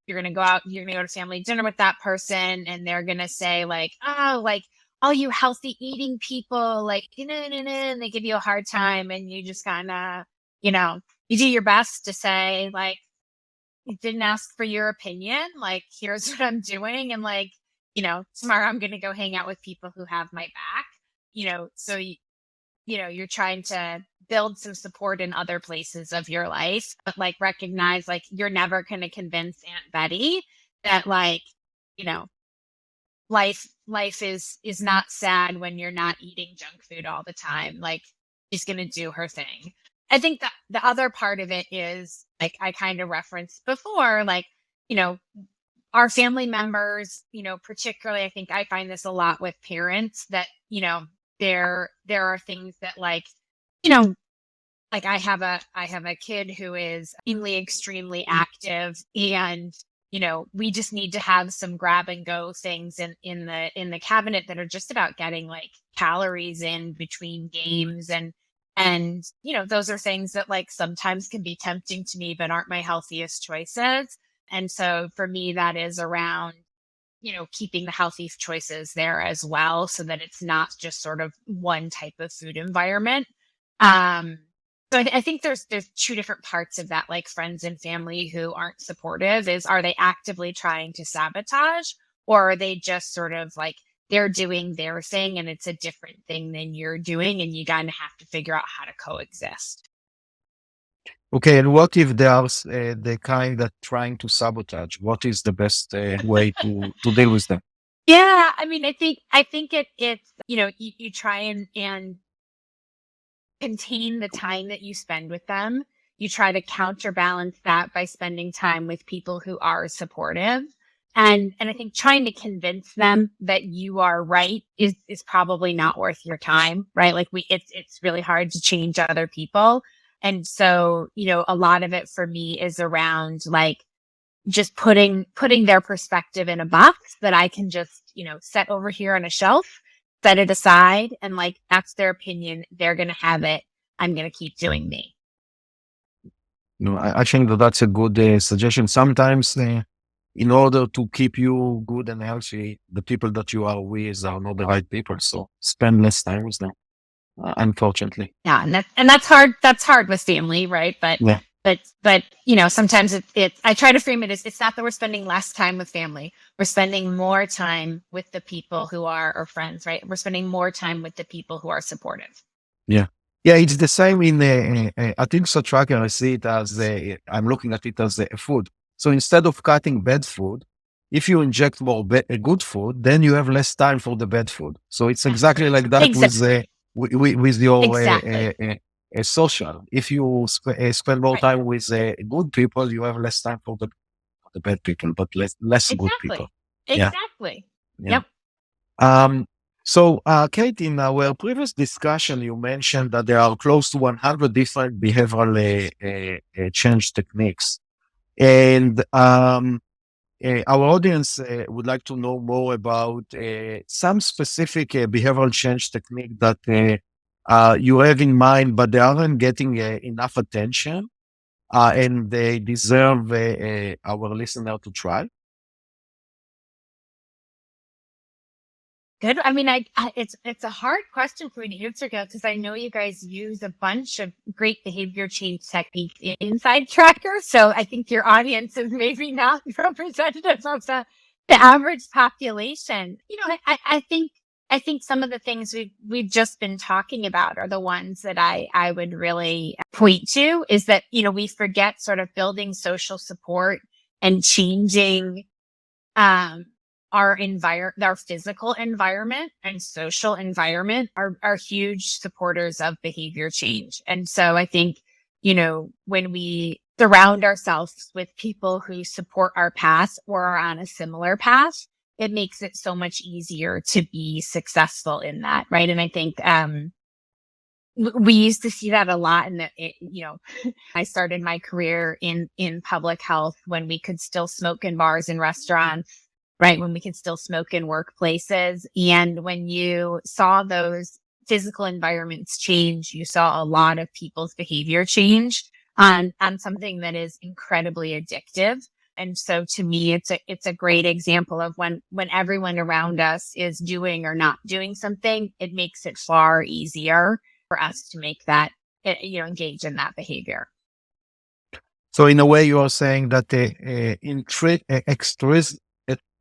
you're going to go out, you're going to go to family dinner with that person and they're going to say like, oh, like, all you healthy eating people, like, and they give you a hard time and you just kind of, you do your best to say like, I didn't ask for your opinion. Like, here's what I'm doing. And like, tomorrow I'm going to go hang out with people who have my back, so, you're trying to build some support in other places of your life, but like recognize like you're never going to convince Aunt Betty that like, you know, life is not sad when you're not eating junk food all the time. Like she's going to do her thing. I think that the other part of it is like I kind of referenced before, like, our family members, particularly, I think I find this a lot with parents that, there are things that like, you know, like I have a kid who is extremely active and, we just need to have some grab and go things in the cabinet that are just about getting like calories in between games. And those are things that like sometimes can be tempting to me, but aren't my healthiest choices. And so for me, that is around, keeping the healthy choices there as well, so that it's not just sort of one type of food environment. So I think there's two different parts of that, like friends and family who aren't supportive are they actively trying to sabotage, or are they just sort of like they're doing their thing and it's a different thing than you're doing, and you kind of have to figure out how to coexist. Okay, and what if they are the kind that trying to sabotage? What is the best way to deal with them? Yeah, I mean, I think it's you try and contain the time that you spend with them. You try to counterbalance that by spending time with people who are supportive. And I think trying to convince them that you are right is probably not worth your time, right? Like it's really hard to change other people. And so, a lot of it for me is around like just putting their perspective in a box that I can just, set over here on a shelf, set it aside, and like that's their opinion. They're gonna have it. I'm gonna keep doing me. No, I think that that's a good suggestion. Sometimes, in order to keep you good and healthy, the people that you are with are not the right people. So spend less time with them, unfortunately. Yeah, and that's hard. That's hard with family, right? But Yeah. but sometimes it's I try to frame it as it's not that we're spending less time with family. We're spending more time with the people who are our friends, right? We're spending more time with the people who are supportive. Yeah. Yeah, it's the same in I think so tracker. I see it as I'm looking at it as food. So instead of cutting bad food, if you inject more good food, then you have less time for the bad food. So it's exactly like that Exactly. with your Exactly. social. If you spend more Right. time with good people, you have less time for the bad people, but less good people. Exactly. Yeah. Exactly. Yeah. Yep. So, Kate, in our previous discussion, you mentioned that there are close to 100 different behavioral change techniques. And our audience would like to know more about some specific behavioral change technique that you have in mind, but they aren't getting enough attention and they deserve our listener to try. Good. I mean, it's a hard question for me to answer because I know you guys use a bunch of great behavior change techniques inside Tracker. So I think your audience is maybe not representative of the average population. I think some of the things we've just been talking about are the ones that I would really point to. Is that we forget sort of building social support and changing our physical environment and social environment are huge supporters of behavior change. And so I think, when we surround ourselves with people who support our path or are on a similar path, it makes it so much easier to be successful in that. Right. And I think, we used to see that a lot I started my career in public health when we could still smoke in bars and restaurants, right? When we could still smoke in workplaces. And when you saw those physical environments change, you saw a lot of people's behavior change on something that is incredibly addictive. And so to me, it's a great example of when everyone around us is doing or not doing something, it makes it far easier for us to make that, engage in that behavior. So in a way, you are saying that the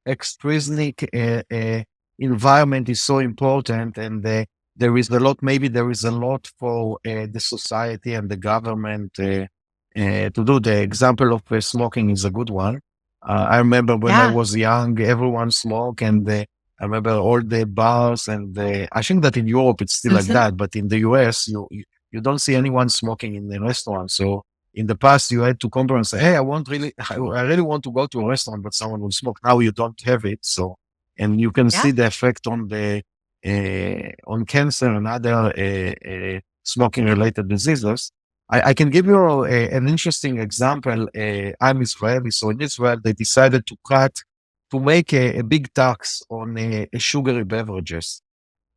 extrinsic environment is so important, and there is a lot. Maybe there is a lot for the society and the government to do. The example of smoking is a good one. I remember when I was young, everyone smoked, and I remember all the bars, and I think that in Europe it's still like that, but in the US, you don't see anyone smoking in the restaurant. So in the past, you had to compromise and say, "Hey, I really want to go to a restaurant, but someone will smoke." Now you don't have it, so and you can see the effect on the on cancer and other smoking-related diseases. I can give you an interesting example. I'm Israeli, so in Israel they decided to make a big tax on sugary beverages,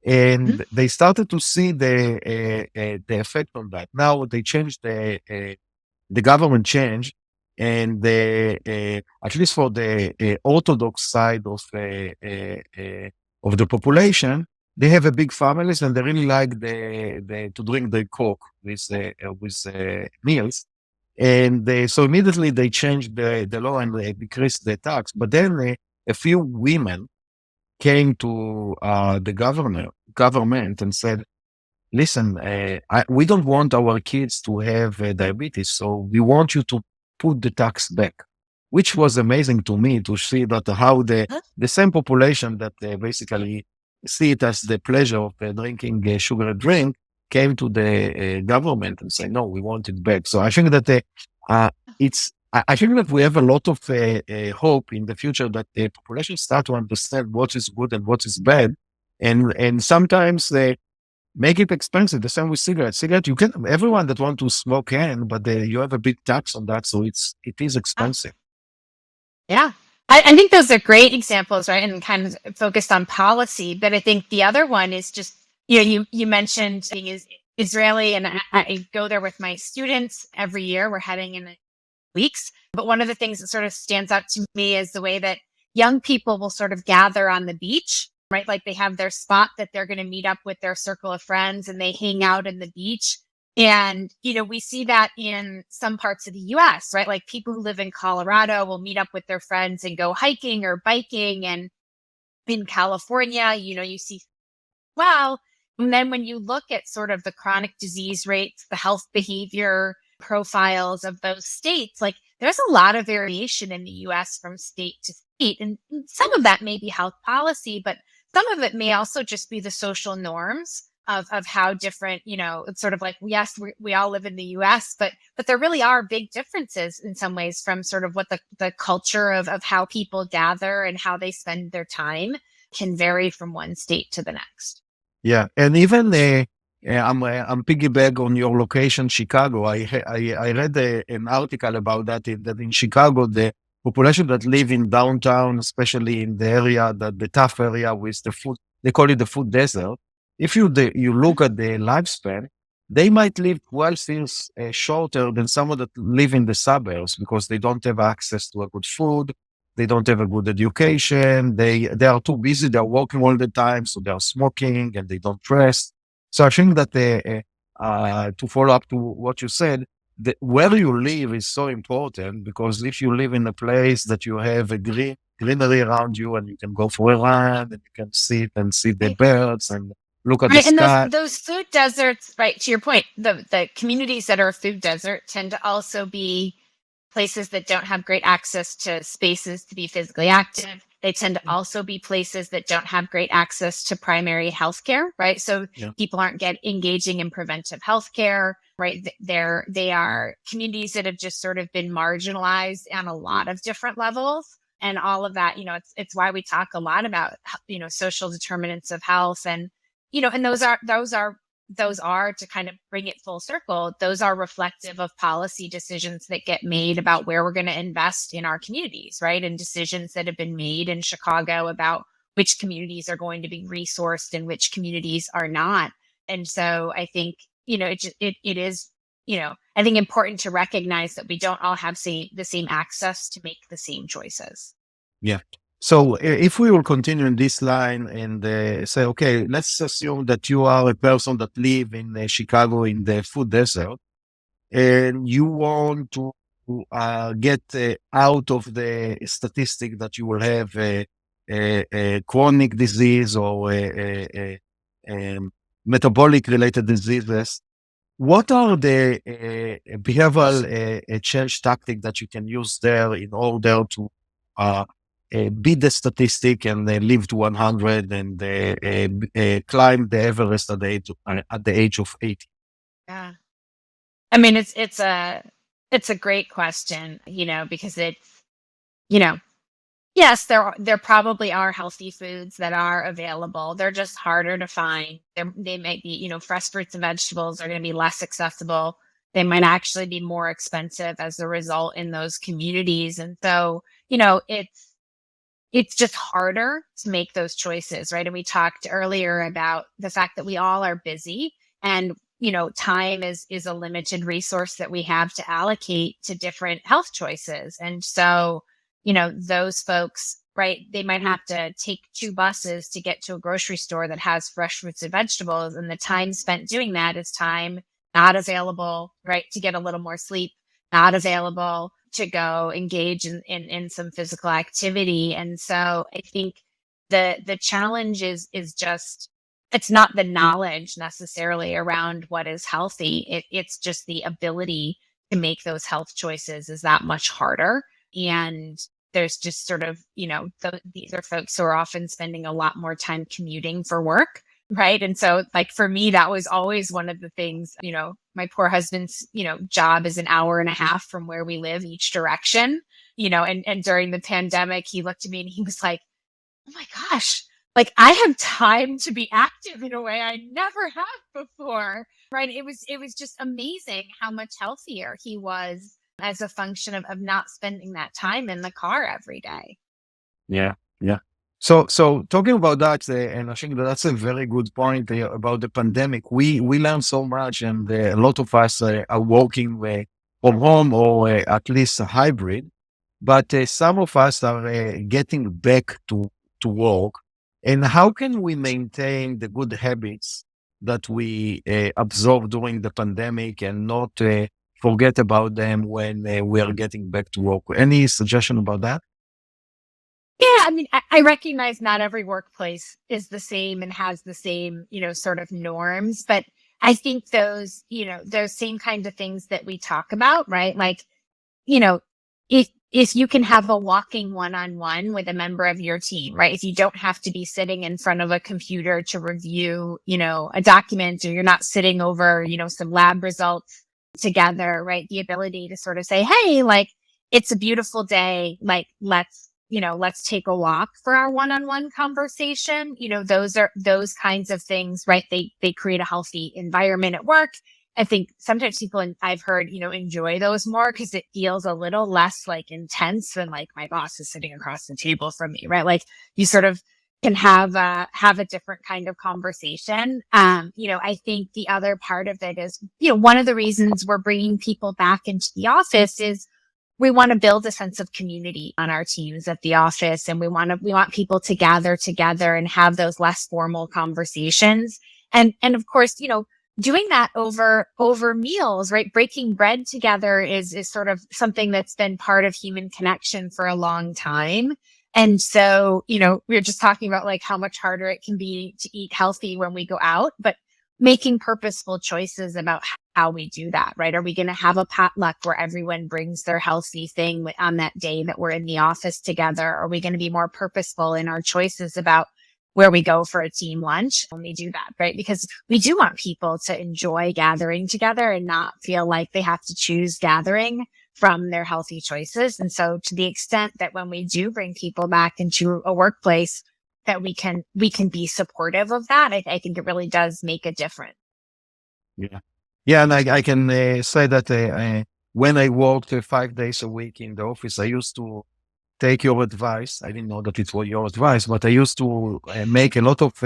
Mhm. and they started to see the effect on that. Now they changed the government changed, and at least for the Orthodox side of the population, they have a big families and they really like the to drink the Coke with meals. And so immediately they changed the law and they decreased the tax. But then a few women came to the government and said, listen, we don't want our kids to have diabetes, so we want you to put the tax back, which was amazing to me to see that how Huh? the same population that basically see it as the pleasure of drinking a sugar drink came to the government and say, no, we want it back. So I think that uh, I think that we have a lot of hope in the future that the population start to understand what is good and what is bad. And sometimes they make it expensive. The same with cigarettes. Cigarette, you can everyone that want to smoke can, but you have a big tax on that, so it is Ah, expensive. yeah. I think those are great examples, right? And kind of focused on policy. But I think the other one is just, you mentioned being Israeli, and I go there with my students every year. We're heading in weeks. But one of the things that sort of stands out to me is the way that young people will sort of gather on the beach, right? Like they have their spot that they're going to meet up with their circle of friends and they hang out in the beach. And, we see that in some parts of the US, right? Like people who live in Colorado will meet up with their friends and go hiking or biking. And in California, you see, well, and then when you look at sort of the chronic disease rates, the health behavior profiles of those states, like there's a lot of variation in the US from state to state. And some of that may be health policy, but some of it may also just be the social norms of how different, it's sort of like, yes, we all live in the US, but there really are big differences in some ways from sort of what the culture of how people gather and how they spend their time can vary from one state to the next. Yeah, and even I'm piggyback on your location, Chicago. I read an article about that that in Chicago the population that live in downtown, especially in the area that the tough area with the food, they call it the food desert. If you look at the lifespan, they might live 12 years shorter than someone that live in the suburbs because they don't have access to a good food. They don't have a good education. They are too busy. They're working all the time, so they are smoking and they don't rest. So I think that to follow up to what you said, where you live is so important because if you live in a place that you have a greenery around you and you can go for a run and you can sit and see the Right. birds and look at the Right. And those sky. those food deserts, right, to your point, the communities that are a food desert tend to also be places that don't have great access to spaces to be physically active. They tend to also be places that don't have great access to primary health care, right? So Yeah. people aren't engaging in preventive health care, right? They are communities that have just sort of been marginalized on a lot of different levels. And all of that, it's why we talk a lot about, social determinants of health. And, and those are to kind of bring it full circle, those are reflective of policy decisions that get made about where we're going to invest in our communities, right? And decisions that have been made in Chicago about which communities are going to be resourced and which communities are not. And so I think, it is, I think important to recognize that we don't all have the same access to make the same choices. Yeah. So if we will continue in this line and say, okay, let's assume that you are a person that live in Chicago in the food desert, and you want to get out of the statistic that you will have a chronic disease or metabolic related diseases. What are the behavioral change tactic that you can use there in order to uh, beat the statistic and live to 100 and climb the Everest at the age of 80? Yeah. I mean, it's a great question, because it's, you know, yes, there probably are healthy foods that are available. They're just harder to find. They might be, fresh fruits and vegetables are going to be less accessible they might actually be more expensive as a result in those communities. And so, it's just harder to make those choices, right? And we talked earlier about the fact that we all are busy, and time is a limited resource that we have to allocate to different health choices. And so, those folks, right, they might have to take 2 buses to get to a grocery store that has fresh fruits and vegetables, and the time spent doing that is time not available, right, to get a little more sleep, not available to go engage in some physical activity. And so I think the challenge is just, it's not the knowledge necessarily around what is healthy. It's just the ability to make those health choices is that much harder. And there's just sort of, these are folks who are often spending a lot more time commuting for work. Right. And so like for me, that was always one of the things, my poor husband's, job is 1.5 hours from where we live each direction, and during the pandemic, he looked at me and he was like, oh my gosh, like I have time to be active in a way I never have before. Right. It was just amazing how much healthier he was as a function of not spending that time in the car every day. Yeah, yeah. So talking about that, and I think that's a very good point about the pandemic. We learned so much, and a lot of us are working from home or at least a hybrid. But some of us are getting back to work. And how can we maintain the good habits that we absorbed during the pandemic and not forget about them when we are getting back to work? Any suggestion about that? Yeah, I mean, I recognize not every workplace is the same and has the same, sort of norms, but I think those same kinds of things that we talk about, right? Like, if you can have a walking one-on-one with a member of your team, right? If you don't have to be sitting in front of a computer to review, a document, or you're not sitting over, some lab results together, right? The ability to sort of say, hey, like, it's a beautiful day, like, let's take a walk for our one-on-one conversation. Those kinds of things, right? They create a healthy environment at work. I think sometimes people, and I've heard, enjoy those more because it feels a little less like intense than like my boss is sitting across the table from me, right? Like you sort of can have a different kind of conversation. I think the other part of it is, one of the reasons we're bringing people back into the office is we want to build a sense of community on our teams at the office. And we want people to gather together and have those less formal conversations. And of course, doing that over meals, right? Breaking bread together is sort of something that's been part of human connection for a long time. And so, we were just talking about like how much harder it can be to eat healthy when we go out, but making purposeful choices about how we do that, right? Are we going to have a potluck where everyone brings their healthy thing on that day that we're in the office together? Are we going to be more purposeful in our choices about where we go for a team lunch when we do that, right? Because we do want people to enjoy gathering together and not feel like they have to choose gathering from their healthy choices. And so to the extent that when we do bring people back into a workplace, that we can be supportive of that, I think it really does make a difference. Yeah. Yeah. And I can say that when I worked 5 days a week in the office, I used to take your advice. I didn't know that it was your advice, but I used to make a lot of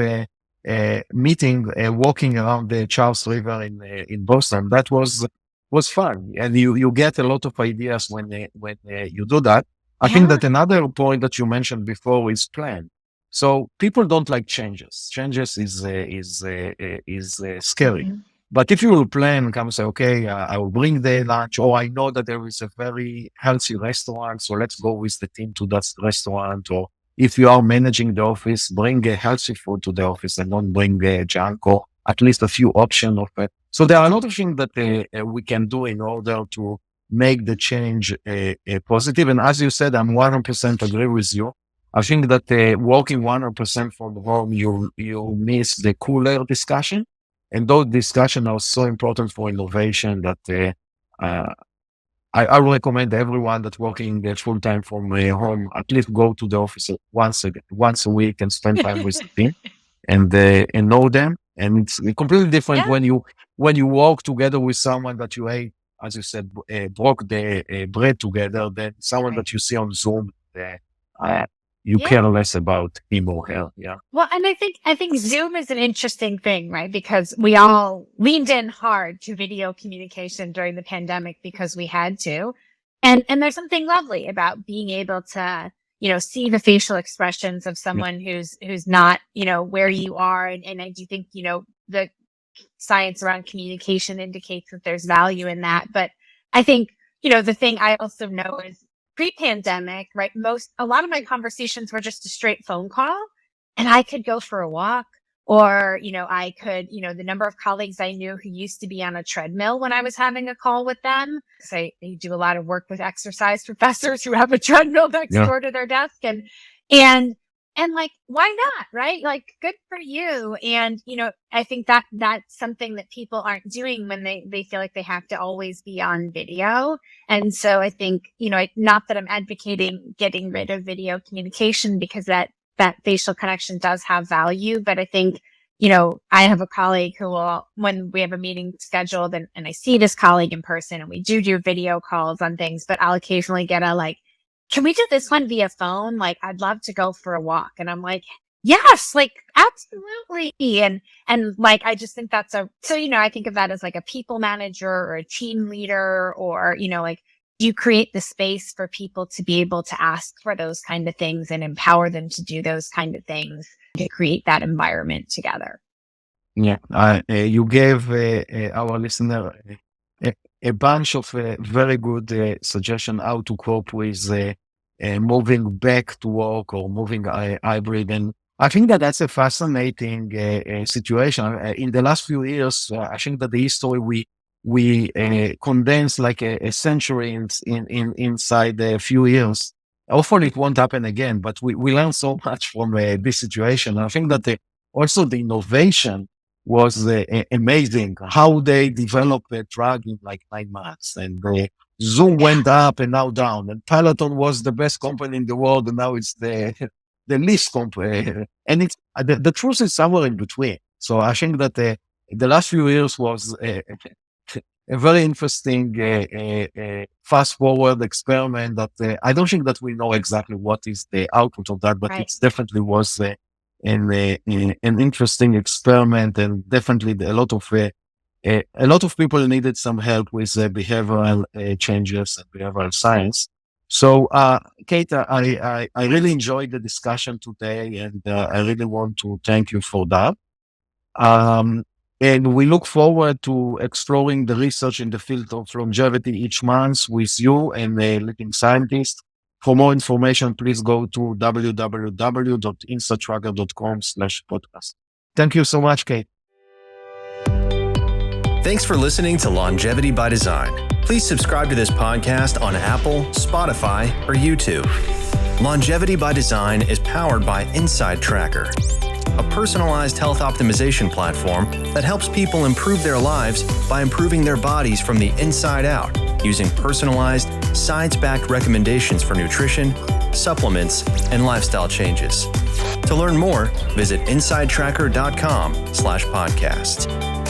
meeting, walking around the Charles River in Boston. That was fun. And you get a lot of ideas when you do that. I think that another point that you mentioned before is plan. So people don't like changes. Changes is scary. Mm-hmm. But if you will plan, come say, okay, I will bring the lunch, or I know that there is a very healthy restaurant, so let's go with the team to that restaurant. Or if you are managing the office, bring a healthy food to the office and don't bring junk, or at least a few options of it. So there are a lot of things that we can do in order to make the change positive. And as you said, I'm 100% agree with you. I think that working 100% from home, you miss the cooler discussion. And those discussions are so important for innovation that I would recommend everyone that's working full-time from home, at least go to the office once a week and spend time with the team and know them. And it's completely different when you work together with someone that you hate as you said, broke the bread together, then someone Right. that you see on Zoom, you Yeah. care less about him or her. Yeah. Well, and I think Zoom is an interesting thing, right? Because we all leaned in hard to video communication during the pandemic because we had to. And there's something lovely about being able to, see the facial expressions of someone who's not, where you are. And I do think, the science around communication indicates that there's value in that. But I think, the thing I also know is pre-pandemic, right? A lot of my conversations were just a straight phone call, and I could go for a walk, or, I could, the number of colleagues I knew who used to be on a treadmill when I was having a call with them. Because I do a lot of work with exercise professors who have a treadmill next door to their desk, and like, why not? Right? Like, good for you. And, I think that's something that people aren't doing when they feel like they have to always be on video. And so I think, not that I'm advocating getting rid of video communication, because that facial connection does have value. But I think, I have a colleague who will, when we have a meeting scheduled and I see this colleague in person, and we do video calls on things, but I'll occasionally get can we do this one via phone? Like, I'd love to go for a walk. And I'm like, yes, like, absolutely. And like, I just think so, I think of that as like a people manager or a team leader, or, like, you create the space for people to be able to ask for those kind of things and empower them to do those kind of things to create that environment together. Yeah. You gave our listener a bunch of very good suggestions how to cope with moving back to work or moving hybrid. And I think that's a fascinating situation. In the last few years, I think that the history we condensed like a century inside a few years. Hopefully it won't happen again, but we learned so much from this situation. And I think that also the innovation was amazing, how they developed a drug in like 9 months, and Zoom went up and now down, and Peloton was the best company in the world, and now it's the least company. And it's the truth is somewhere in between. So I think that the last few years was a very interesting fast forward experiment that I don't think that we know exactly what is the output of that, but Right. it definitely was an interesting experiment, and definitely a lot of people needed some help with behavioral changes and behavioral science. So, Kate, I really enjoyed the discussion today, and I really want to thank you for that. And we look forward to exploring the research in the field of longevity each month with you and leading scientists. For more information, please go to www.insidetracker.com/podcast. Thank you so much, Kate. Thanks for listening to Longevity by Design. Please subscribe to this podcast on Apple, Spotify, or YouTube. Longevity by Design is powered by Inside Tracker, a personalized health optimization platform that helps people improve their lives by improving their bodies from the inside out, using personalized, science-backed recommendations for nutrition, supplements, and lifestyle changes. To learn more, visit insidetracker.com/podcast.